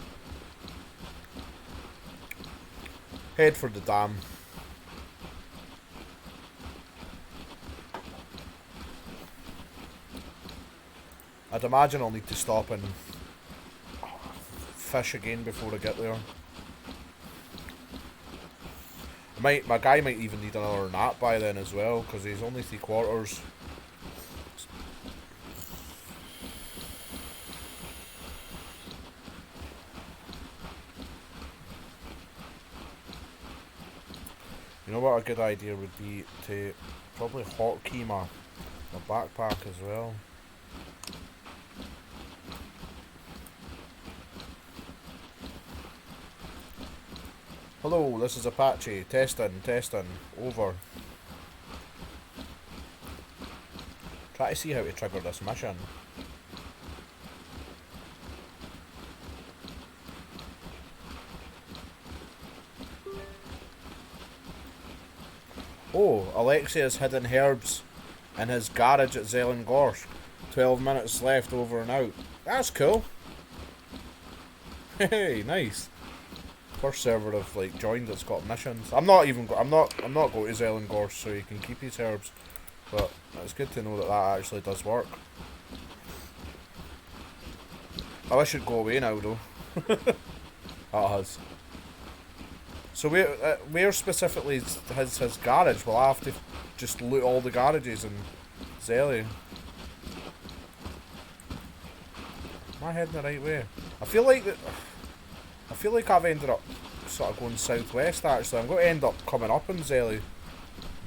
Head for the dam. I'd imagine I'll need to stop and fish again before I get there. My guy might even need another nap by then as well, because he's only 3/4. You know what a good idea would be to probably hotkey my backpack as well. Hello, this is Apache. Testing, over. Try to see how to trigger this mission. Oh, Alexia's hidden herbs in his garage at Zelengorsk. 12 minutes left, over and out. That's cool. Hey, nice. First server I've like joined that's got missions. I'm not going to Zelengorsk so you can keep his herbs, but it's good to know that that actually does work. I wish it'd go away now though. That has. So where specifically is his garage? Will I have to just loot all the garages in Zelly? Am I heading the right way? I feel like I've ended up sort of going southwest actually. I'm going to end up coming up in Zelly.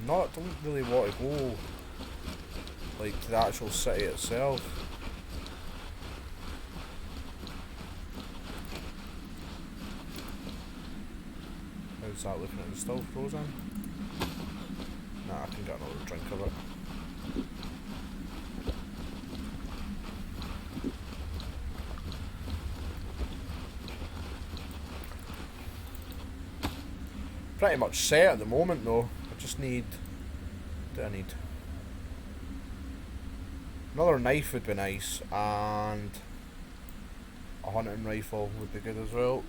Don't really want to go like to the actual city itself. How's that looking? At the still frozen? Nah, I can get another drink of it. Pretty much set at the moment though. I just need... What do I need? Another knife would be nice, and a hunting rifle would be good as well.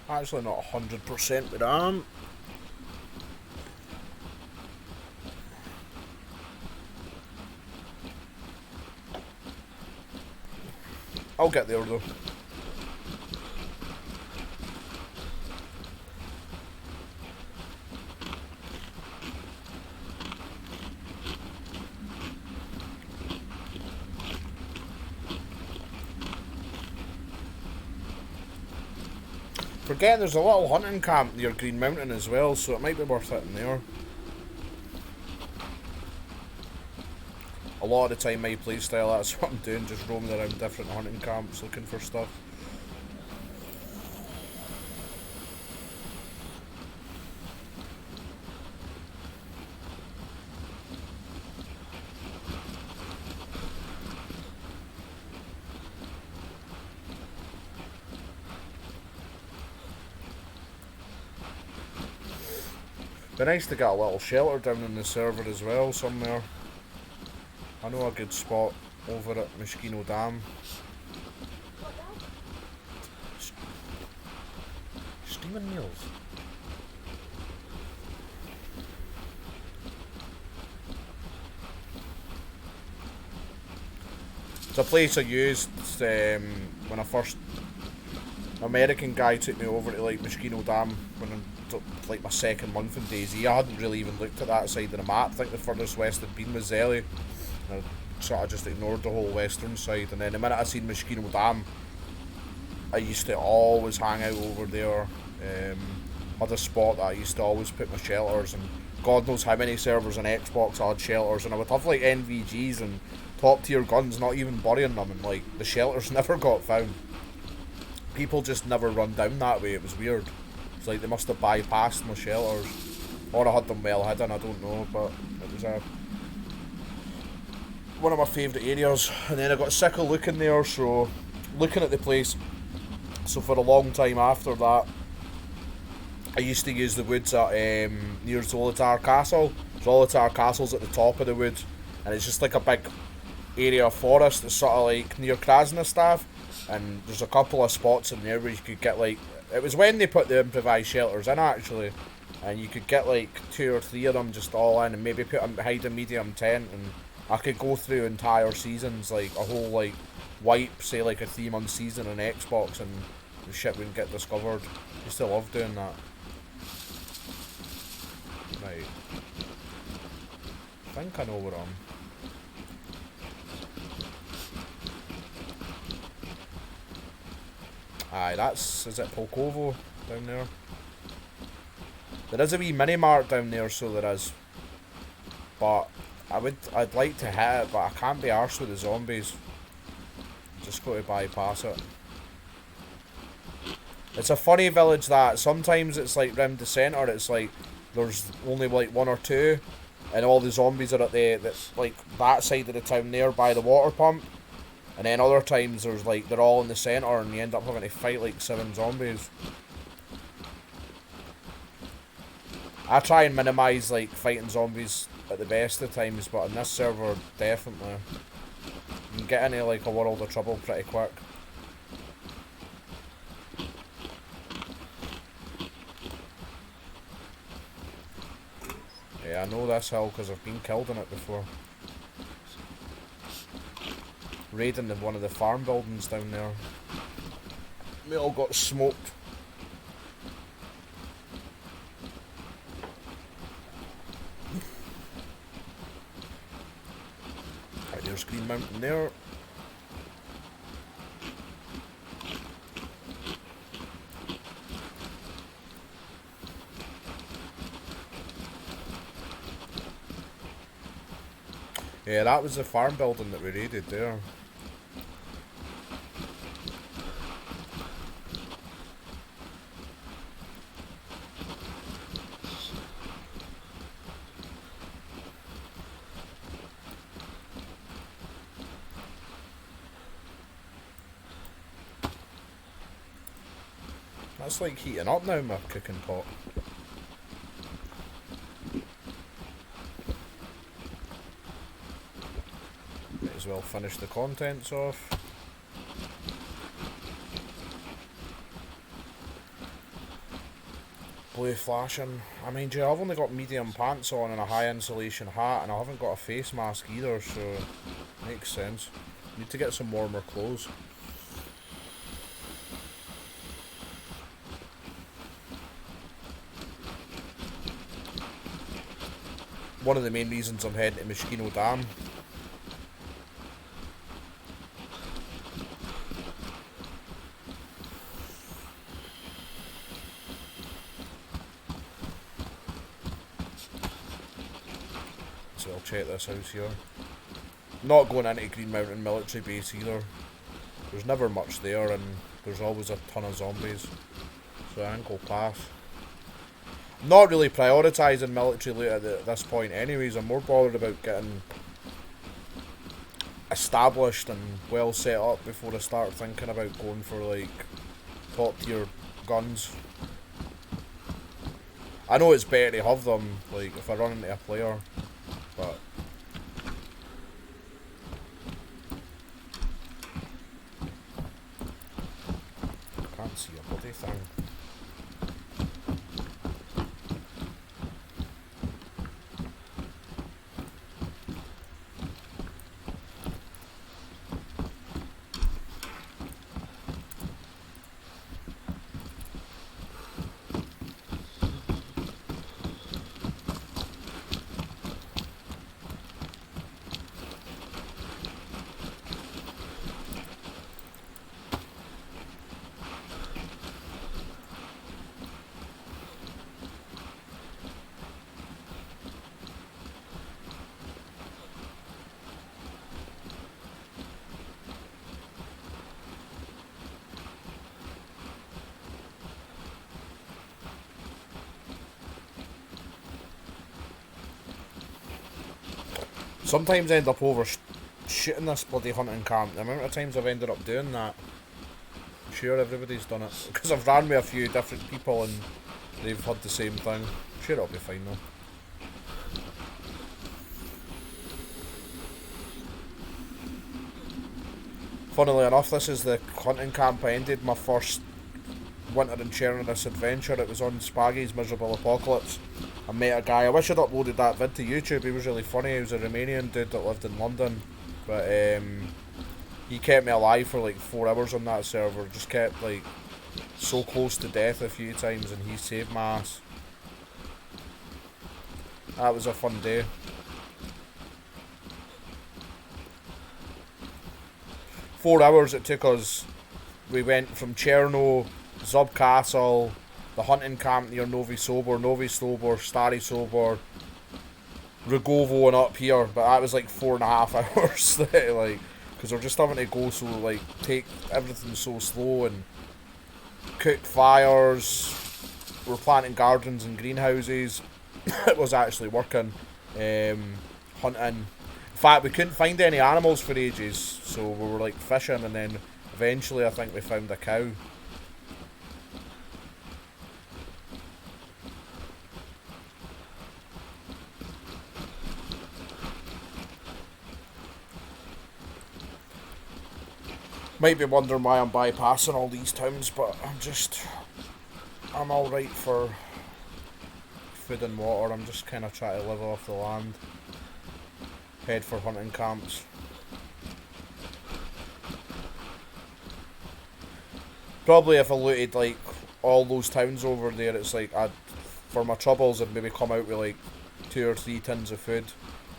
Actually not 100% with arm. I'll get there though. Forgetting there's a little hunting camp near Green Mountain as well, so it might be worth hitting there. A lot of the time my playstyle, that's what I'm doing, just roaming around different hunting camps looking for stuff. Be nice to get a little shelter down in the server as well somewhere. I know a good spot over at Mosquito Dam. What now? Steaming meals. It's a place I used when I first. An American guy took me over to like Mosquito Dam when I like my second month in DayZ. I hadn't really even looked at that side of the map. I think the furthest west had been was Zelly. I sort of just ignored the whole western side, and then the minute I seen Mosquito Dam, I used to always hang out over there. Had a spot that I used to always put my shelters, and God knows how many servers on Xbox I had shelters, and I would have like NVGs and top tier guns, not even burying them, and like the shelters never got found. People just never run down that way. It was weird. It's like they must have bypassed my shelters, or I had them well hidden. I don't know, but it was one of my favourite areas. And then I got sick of looking there, so looking at the place. So for a long time after that, I used to use the woods at near Zolotar Castle. Zolotar Castle's at the top of the woods, and it's just like a big area of forest. It's sort of like near Krasnostav, and there's a couple of spots in there where you could get like, it was when they put the improvised shelters in actually, and you could get like 2 or 3 of them just all in, and maybe hide a medium tent, and I could go through entire seasons, like a whole like wipe, say like a 3-month season on Xbox, and the shit wouldn't get discovered. I used to love doing that. Right. I think I know where I'm. Aye, is it Polkovo down there? There is a wee mini mart down there, so there is. But I'd like to hit it, but I can't be arsed with the zombies. Just got to bypass it. It's a funny village that sometimes it's like round the centre, it's like there's only like 1 or 2, and all the zombies are at that's like that side of the town there by the water pump. And then other times there's like they're all in the centre, and you end up having to fight like 7 zombies. I try and minimise like fighting zombies at the best of times, but in this server definitely you can get into like a world of trouble pretty quick. Yeah, I know this hill because I've been killed in it before. Raiding one of the farm buildings down there. We all got smoked. Right, there's Green Mountain there. Yeah, that was the farm building that we raided there. That's like heating up now, my cooking pot. Might as well finish the contents off. Blue flashing. I mean, I've only got medium pants on and a high insulation hat, and I haven't got a face mask either, so makes sense. Need to get some warmer clothes. One of the main reasons I'm heading to Mosquito Dam. So I'll check this house here. Not going into Green Mountain military base either. There's never much there, and there's always a ton of zombies. So I think I'll pass. Not really prioritising military loot at this point anyways. I'm more bothered about getting established and well set up before I start thinking about going for like top tier guns. I know it's better to have them, like, if I run into a player, but... Can't see a bloody thing. Sometimes I end up shooting this bloody hunting camp. The amount of times I've ended up doing that. I'm sure everybody's done it. Because I've ran with a few different people and they've had the same thing. I'm sure it'll be fine though. Funnily enough, this is the hunting camp I ended my first winter in Chernarus adventure. It was on Spaggy's Miserable Apocalypse. I met a guy, I wish I'd uploaded that vid to YouTube, he was really funny, he was a Romanian dude that lived in London, but he kept me alive for like 4 hours on that server, just kept like so close to death a few times and he saved my ass. That was a fun day. "4 hours it took us. We went from Cherno, Zub Castle, the hunting camp near Novi Sobor, Stary Sobor, Rogovo and up here, but that was like 4.5 hours, like, because we're just having to go so, like, take everything so slow and cook fires, we're planting gardens and greenhouses, it was actually working, hunting. In fact, we couldn't find any animals for ages, so we were like fishing and then eventually I think we found a cow. Might be wondering why I'm bypassing all these towns, but I'm alright for food and water. I'm just kind of trying to live off the land. Head for hunting camps. Probably if I looted like all those towns over there, it's like for my troubles I'd maybe come out with like 2 or 3 tins of food.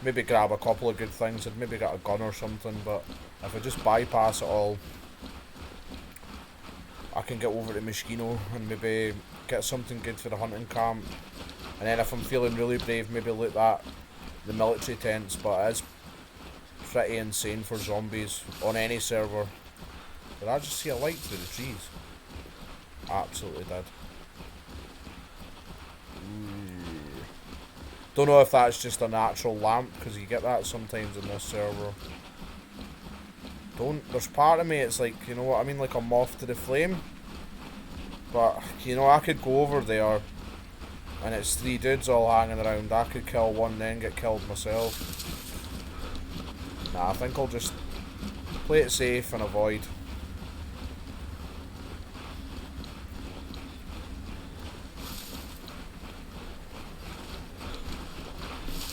Maybe grab a couple of good things, I'd maybe get a gun or something, but if I just bypass it all, I can get over to Moschino and maybe get something good for the hunting camp. And then if I'm feeling really brave, maybe loot the military tents, but it is pretty insane for zombies on any server. Did I just see a light through the trees? Absolutely did. Don't know if that's just a natural lamp, because you get that sometimes in this server. There's part of me, it's like, you know what I mean, like a moth to the flame. But, you know, I could go over there, and it's 3 dudes all hanging around. I could kill one, then get killed myself. Nah, I think I'll just play it safe and avoid.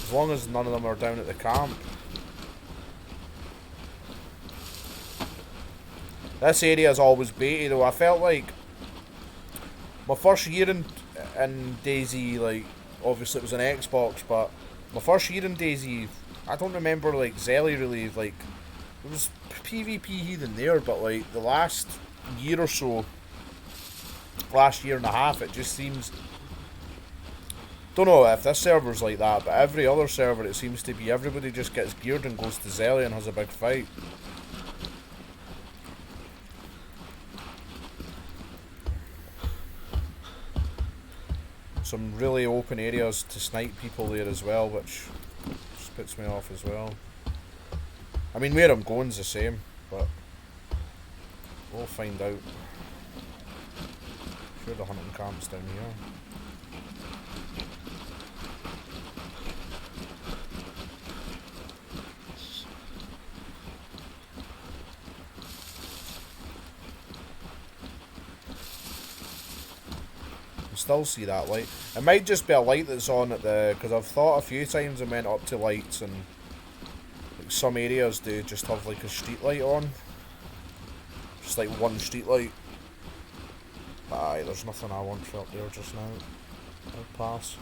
As long as none of them are down at the camp. This area is always baity though. I felt like my first year in DayZ, like, obviously it was an Xbox, but my first year in DayZ, I don't remember like Zelly really, like, there was PvP here and there, but like the last year or so, last year and a half, it just seems, don't know if this server's like that, but every other server it seems to be, everybody just gets geared and goes to Zelly and has a big fight. Some really open areas to snipe people there as well, which just puts me off as well. I mean, where I'm going's the same, but we'll find out. I'm sure the hunting camp's down here. still see that light. It might just be a light that's on at the... Because I've thought a few times I went up to lights and... Like some areas do just have like a street light on. Just like one street light. Aye, there's nothing I want for up there just now. I'll pass.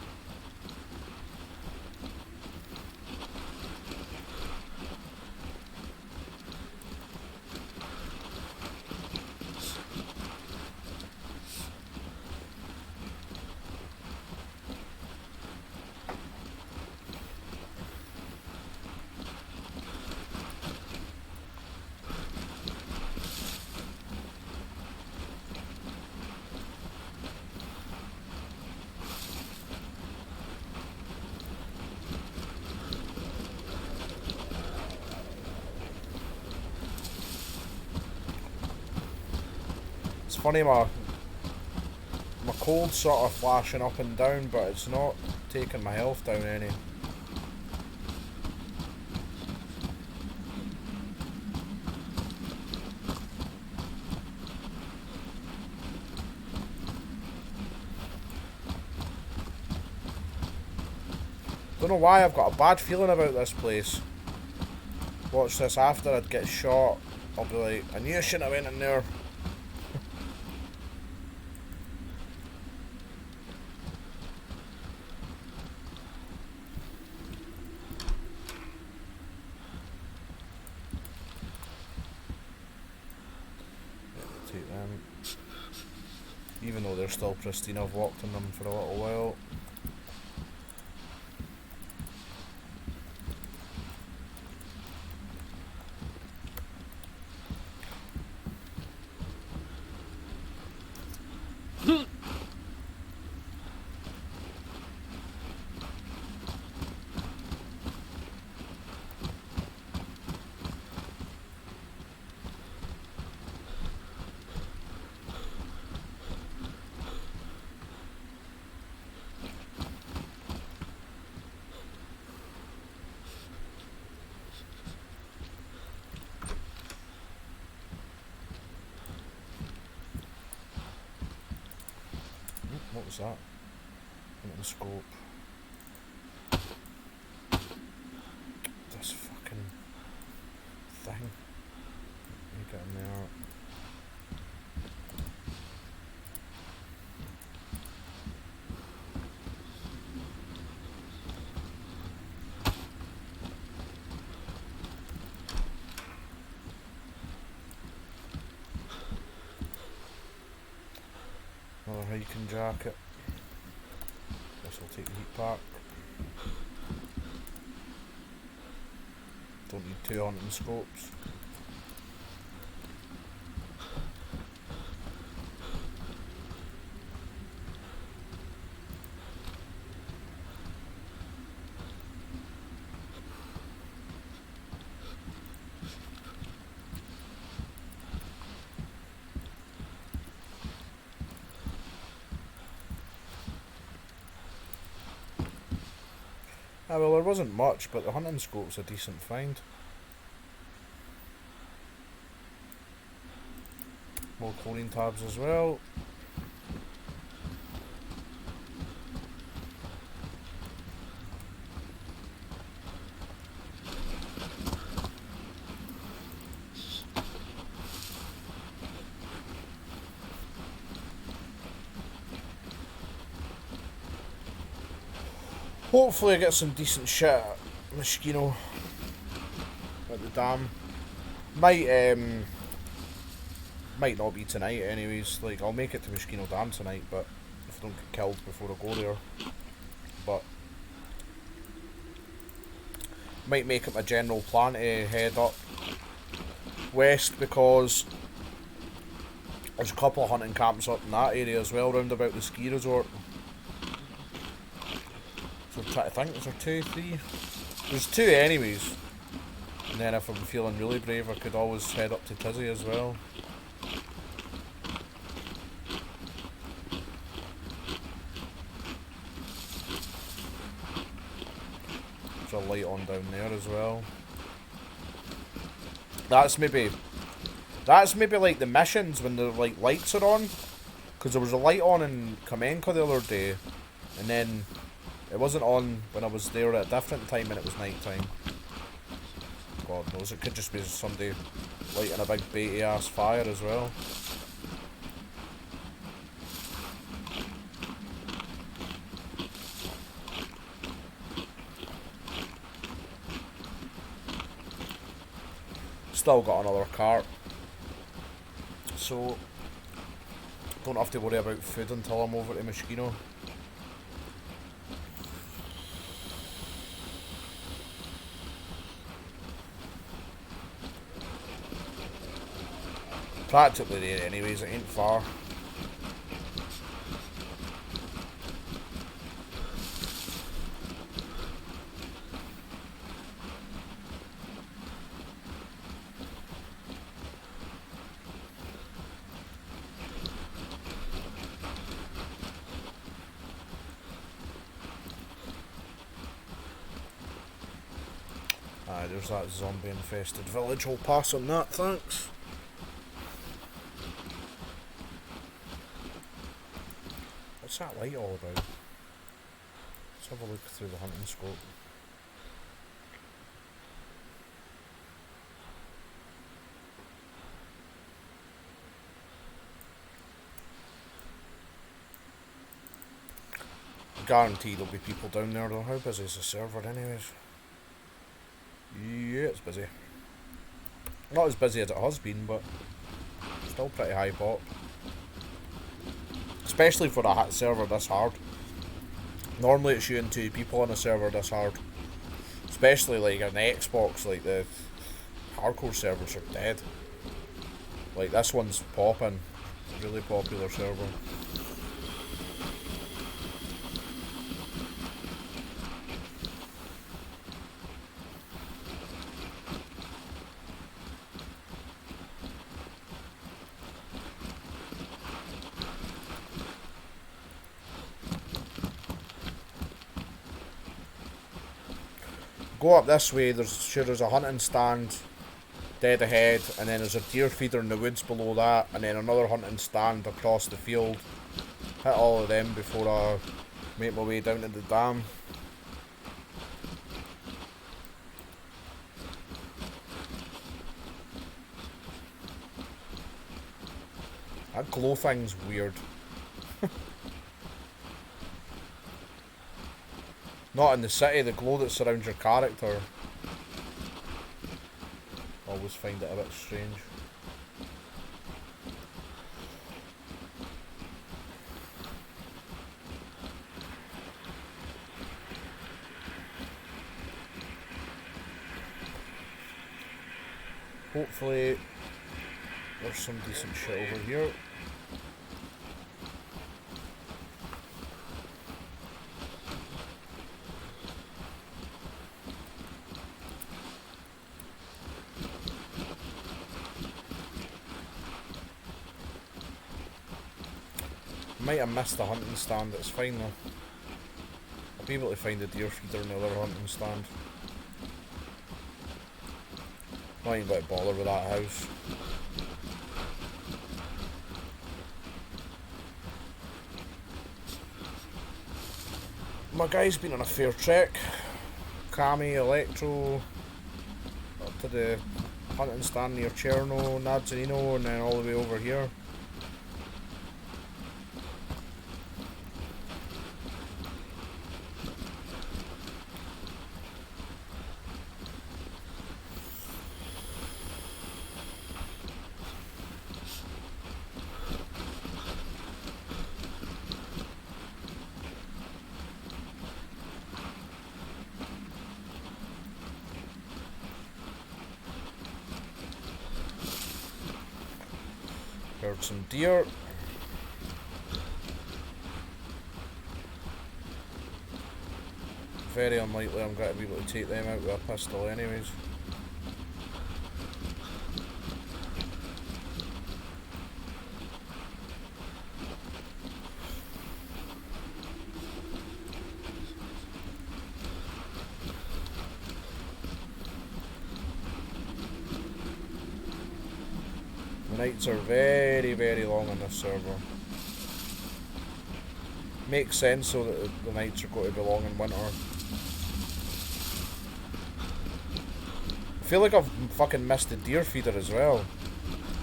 Funny, my cold's sort of flashing up and down, but it's not taking my health down any. Don't know why I've got a bad feeling about this place. Watch this, after I'd get shot, I'll be like, I knew I shouldn't have went in there. Even though they're still pristine, I've walked in them for a little while. What was that? Into the scope. This fucking thing. You get in there. Another hiking jacket. This will take the heat pack. Don't need 2 hunting scopes. Ah, well, there wasn't much, but the hunting scope's a decent find. More chlorine tabs as well. Hopefully I get some decent shit at Mosquito at the dam. Might not be tonight anyways, like I'll make it to Mosquito Dam tonight, but if I don't get killed before I go there. But might make it my general plan to head up west, because there's a couple of hunting camps up in that area as well, round about the ski resort. So I'm trying to think, is there 2, 3? There's 2 anyways. And then if I'm feeling really brave, I could always head up to Tizzy as well. There's a light on down there as well. That's maybe like the missions when the like lights are on. Because there was a light on in Kamenka the other day, and then it wasn't on when I was there at a different time and it was night time. God knows, it could just be somebody lighting a big baity ass fire as well. Still got another cart, so don't have to worry about food until I'm over to Moschino. Practically there anyways, it ain't far. Aye, there's that zombie infested village, we'll pass on that, thanks. What's that light all about? Let's have a look through the hunting scope. Guaranteed there'll be people down there though. How busy is the server anyways? Yeah, it's busy. Not as busy as it has been, but still pretty high pop. Especially for a server this hard. Normally it's you and 2 people on a server this hard. Especially like on the Xbox, like the hardcore servers are dead. Like this one's popping. Really popular server. Go up this way, there's a hunting stand dead ahead, and then there's a deer feeder in the woods below that, and then another hunting stand across the field. Hit all of them before I make my way down to the dam. That glow thing's weird. Not in the city, the glow that surrounds your character. I always find it a bit strange. Hopefully there's some decent shit over here. Might have missed the hunting stand, it's fine though. I'll be able to find the deer feeder in the other hunting stand. Not even got to bother with that house. My guy's been on a fair trek. Kami, Electro, up to the hunting stand near Cherno, Nadzanino, and then all the way over here. Heard some deer. Very unlikely I'm going to be able to take them out with a pistol anyways. The nights are very, very long on this server. Makes sense so that the nights are going to be long in winter. I feel like I've fucking missed the deer feeder as well.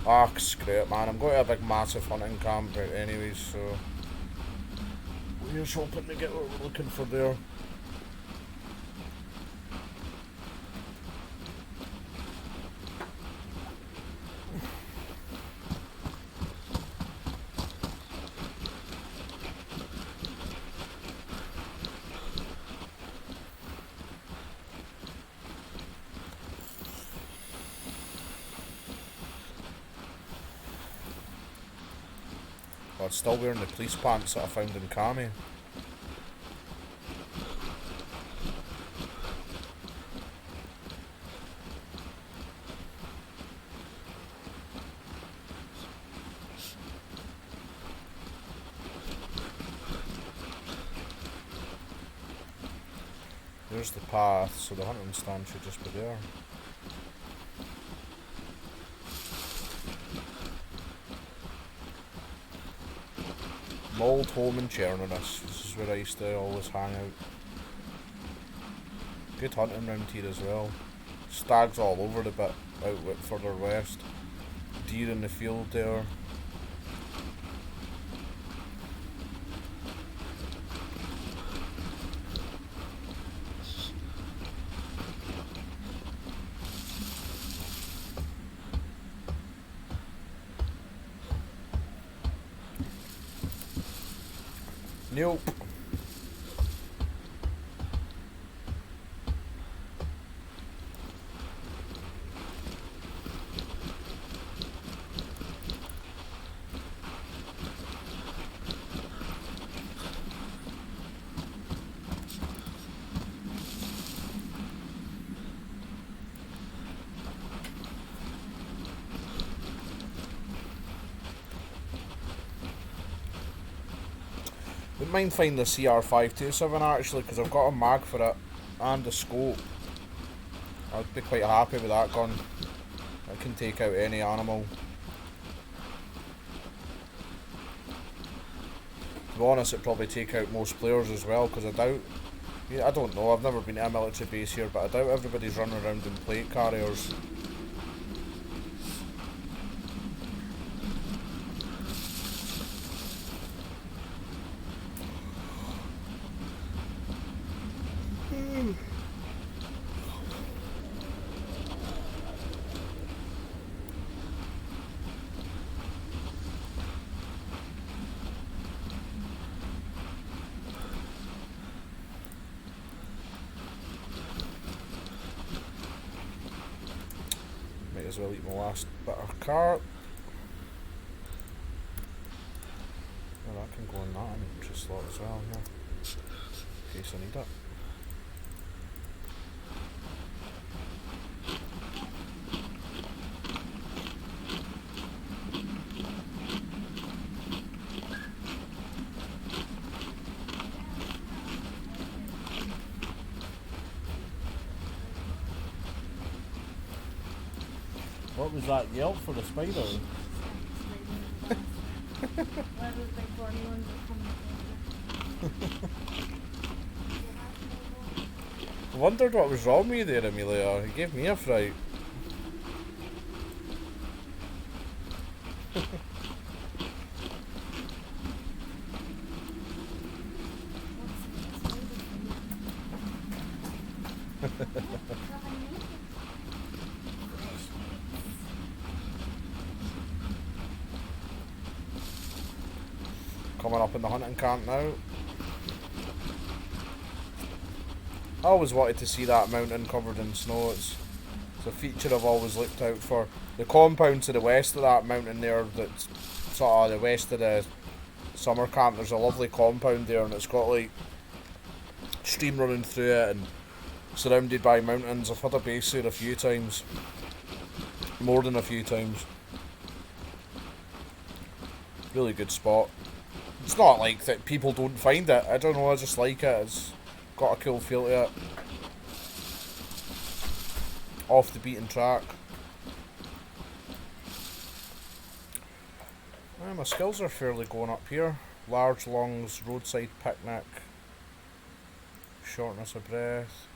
Ah, screw it, man. I'm going to a big massive hunting camp anyways, so we're just hoping to get what we're looking for there. I'm still wearing the police pants that I found in Cami. There's the path, so the hunting stand should just be there. My old home in Chernonis. This is where I used to always hang out. Good hunting round here as well. Stags all over the bit out further west. Deer in the field there. Nope. Wouldn't mind finding the CR527 actually, because I've got a mag for it and a scope. I'd be quite happy with that gun. It can take out any animal. To be honest, it'd probably take out most players as well, because I doubt... I don't know, I've never been to a military base here, but I doubt everybody's running around in plate carriers. Might as well eat my last bit of carrot. Oh, that can go in that inventory slot as well, yeah. In case I need it. What was that yelp for the spider? I wondered what was wrong with you there, Amelia. You gave me a fright. Coming up in the hunting camp now. I always wanted to see that mountain covered in snow. It's a feature I've always looked out for. The compound to the west of that mountain there, that's sort of the west of the summer camp, there's a lovely compound there, and it's got like stream running through it and surrounded by mountains. I've had a base there a few times. More than a few times. Really good spot. It's not like that people don't find it. I don't know, I just like it. It's got a cool feel to it. Off the beaten track. My skills are fairly going up here. Large lungs, roadside picnic, shortness of breath.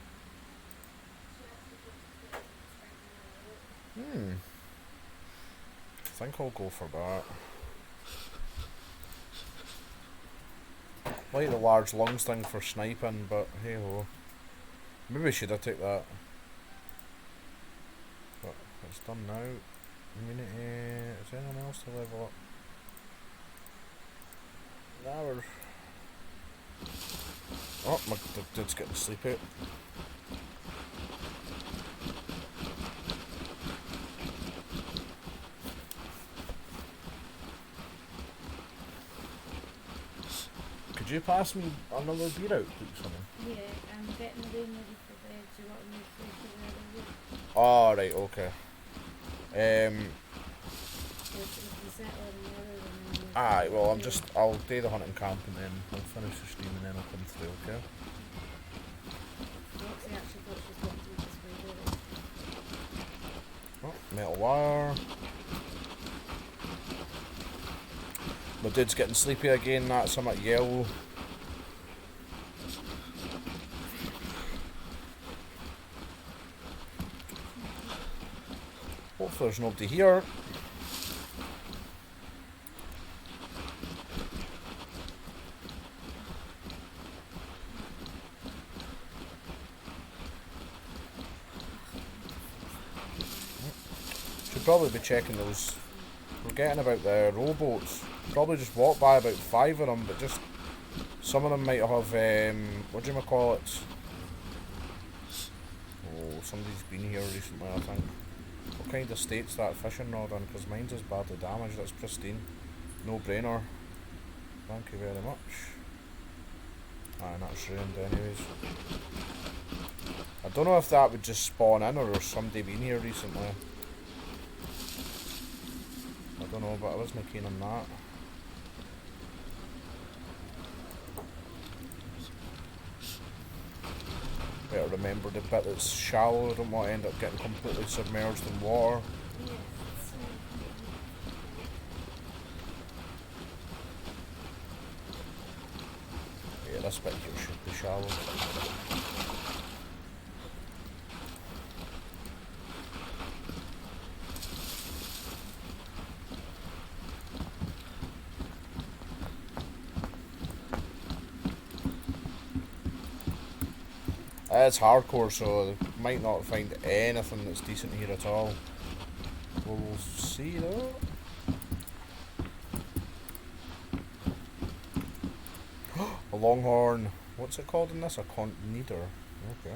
I think I'll go for that. Like the large lungs thing for sniping, but hey ho. Maybe I should have took that. But it's done now. Immunity. Is there anyone else to level up? Now we're. Oh, my dude's getting sleepy. Could you pass me another beer out, please, honey? Yeah, I'm getting the room ready for bed. Do you want me to go to the other room? Oh, right, okay. If you settle in the other room, then you Aye, well, I'll do the hunting camp and then I'll finish the stream and then I'll come through, okay? Roxy actually thought she was going to do this way, did it? Oh, metal wire. My dude's getting sleepy again, that's him at yellow. Hopefully there's nobody here. Should probably be checking those. Forgetting about the rowboats. Probably just walk by about 5 of them, but just some of them might have what do you call it? Oh, somebody's been here recently, I think. What kind of state's that fishing rod in? Because mine's is badly damaged. That's pristine. No brainer. Thank you very much. Aye, that's ruined anyways. I don't know if that would just spawn in or there's somebody been here recently. I don't know, but I wasn't keen on that. Better remember the bit that's shallow. I don't want to end up getting completely submerged in water. Yes. Yeah, this bit here should be shallow. It's hardcore, so I might not find anything that's decent here at all. We'll see though. A longhorn. What's it called in this? A conteater. Okay.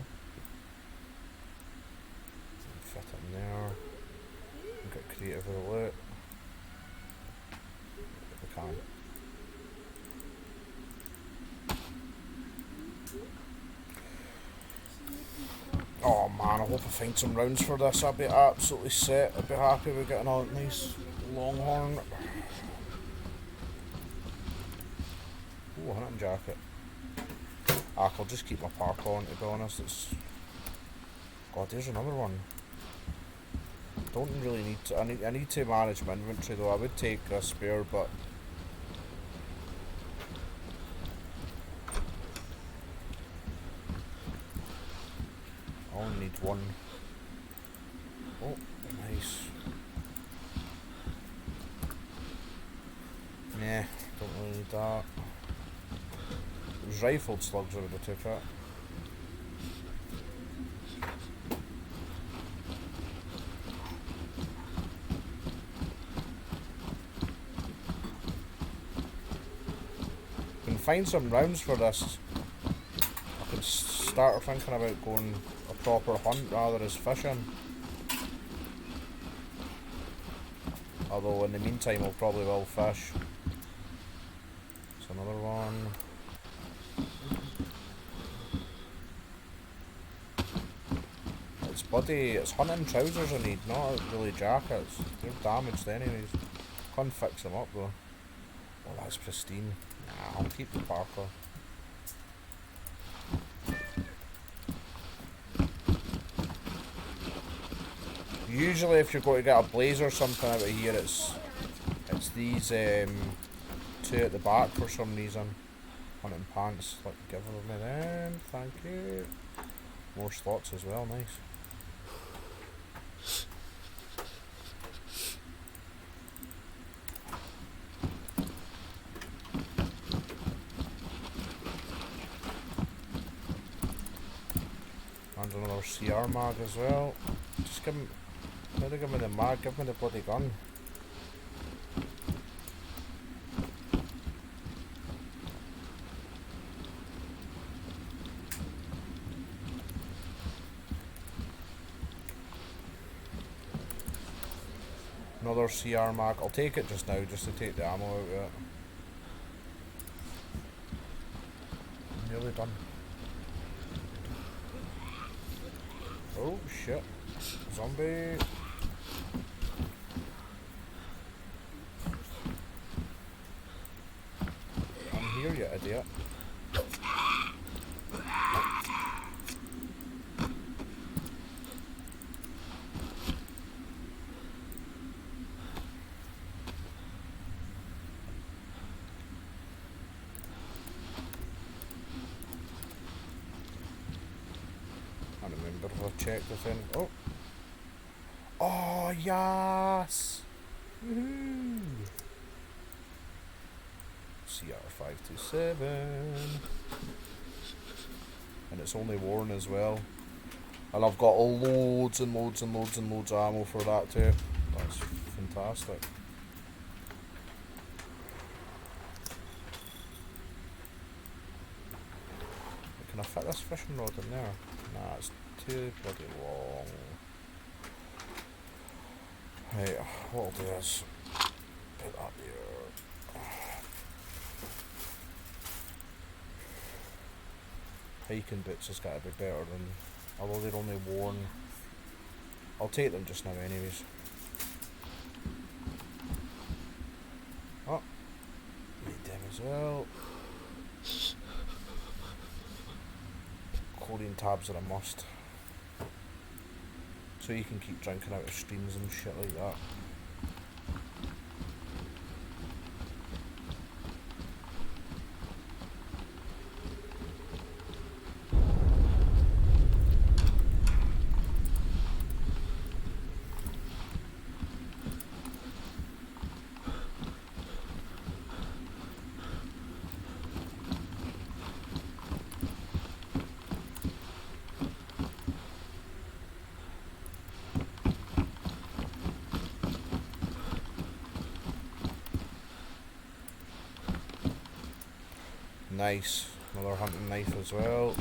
Fit in there. Get creative with it. We can. Oh man, I hope I find some rounds for this. I'd be absolutely set. I'd be happy with getting a nice longhorn. Ooh, a hunting jacket. I'll just keep my park on, to be honest. It's... God, there's another one. Don't really need to... I need to manage my inventory though. I would take a spare, but... I only need one. Oh, nice. Nah, don't really need that. It was rifled slugs I would have took it. Can find some rounds for this. I could start thinking about going a proper hunt rather as fishing. Although in the meantime I'll probably will fish. It's another one. It's hunting trousers I need, not really jackets. They're damaged anyways. Can't fix them up though. Oh, that's pristine. Nah, I'll keep the parka. Usually if you're going to get a blazer or something out of here, it's these two at the back for some reason. Hunting pants, like, give me them, thank you. More slots as well, nice. And another CR mag as well. Just give me, instead of give me the mag, give me the bloody gun. Another CR mag. I'll take it just now, just to take the ammo out of it. I'm nearly done. Oh shit. Zombie. I'm here, you idiot. Check the thing. Oh. Oh, yes! Woohoo! CR527. And it's only worn as well. And I've got loads and loads and loads and loads of ammo for that too. That's fantastic. Can I fit this fishing rod in there? Nah, it's too bloody long. Right, what I'll do is put that there. Hiking boots has got to be better than, although they're only worn. I'll take them just now anyways. Oh, need them as well. Chlorine tabs are a must. So you can keep drinking out of streams and shit like that. Nice, another hunting knife as well.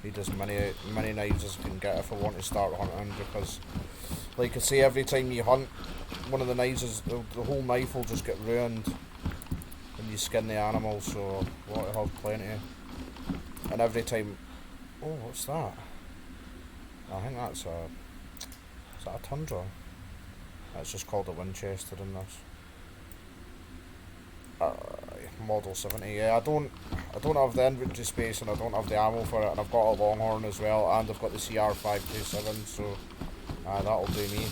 Need as many knives as I can get if I want to start hunting, because like I say, every time you hunt, one of the knives is, the whole knife will just get ruined when you skin the animal, so I want to have plenty. And every time, oh, what's that? I think that's is that a Tundra? That's just called a Winchester in this. Model 70. Yeah, I don't have the inventory space and I don't have the ammo for it, and I've got a Longhorn as well, and I've got the CR527, so that'll do me.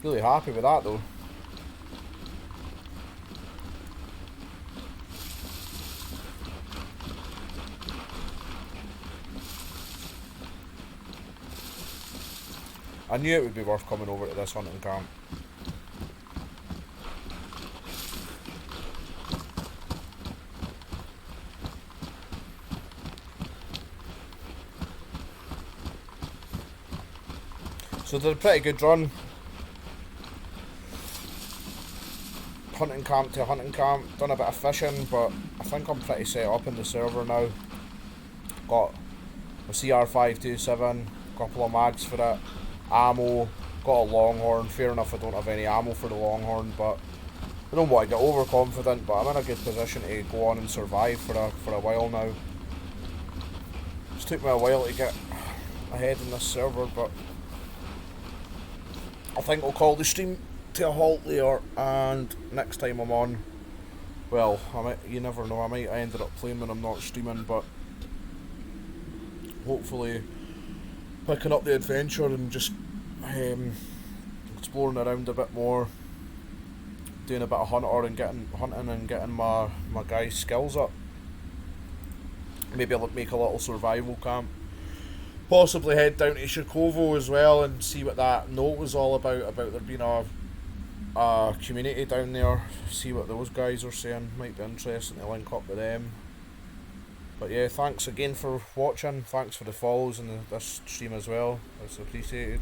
Really happy with that though. I knew it would be worth coming over to this hunting camp. So did a pretty good run. Hunting camp to hunting camp, done a bit of fishing, but I think I'm pretty set up in the server now. Got a CR527, a couple of mags for it. Ammo, got a Longhorn. Fair enough I don't have any ammo for the Longhorn, but I don't want to get overconfident, but I'm in a good position to go on and survive for a while now. It's took me a while to get ahead in this server, but I think I'll call the stream to a halt there, and next time I'm on, well, you never know, I might end up playing when I'm not streaming, but hopefully picking up the adventure and just exploring around a bit more, doing a bit of hunting and getting my guys' skills up. Maybe I'll make a little survival camp. Possibly head down to Shirkovo as well and see what that note was all about there being a community down there. See what those guys are saying. Might be interesting to link up with them. But yeah, thanks again for watching. Thanks for the follows and this stream as well. It's appreciated.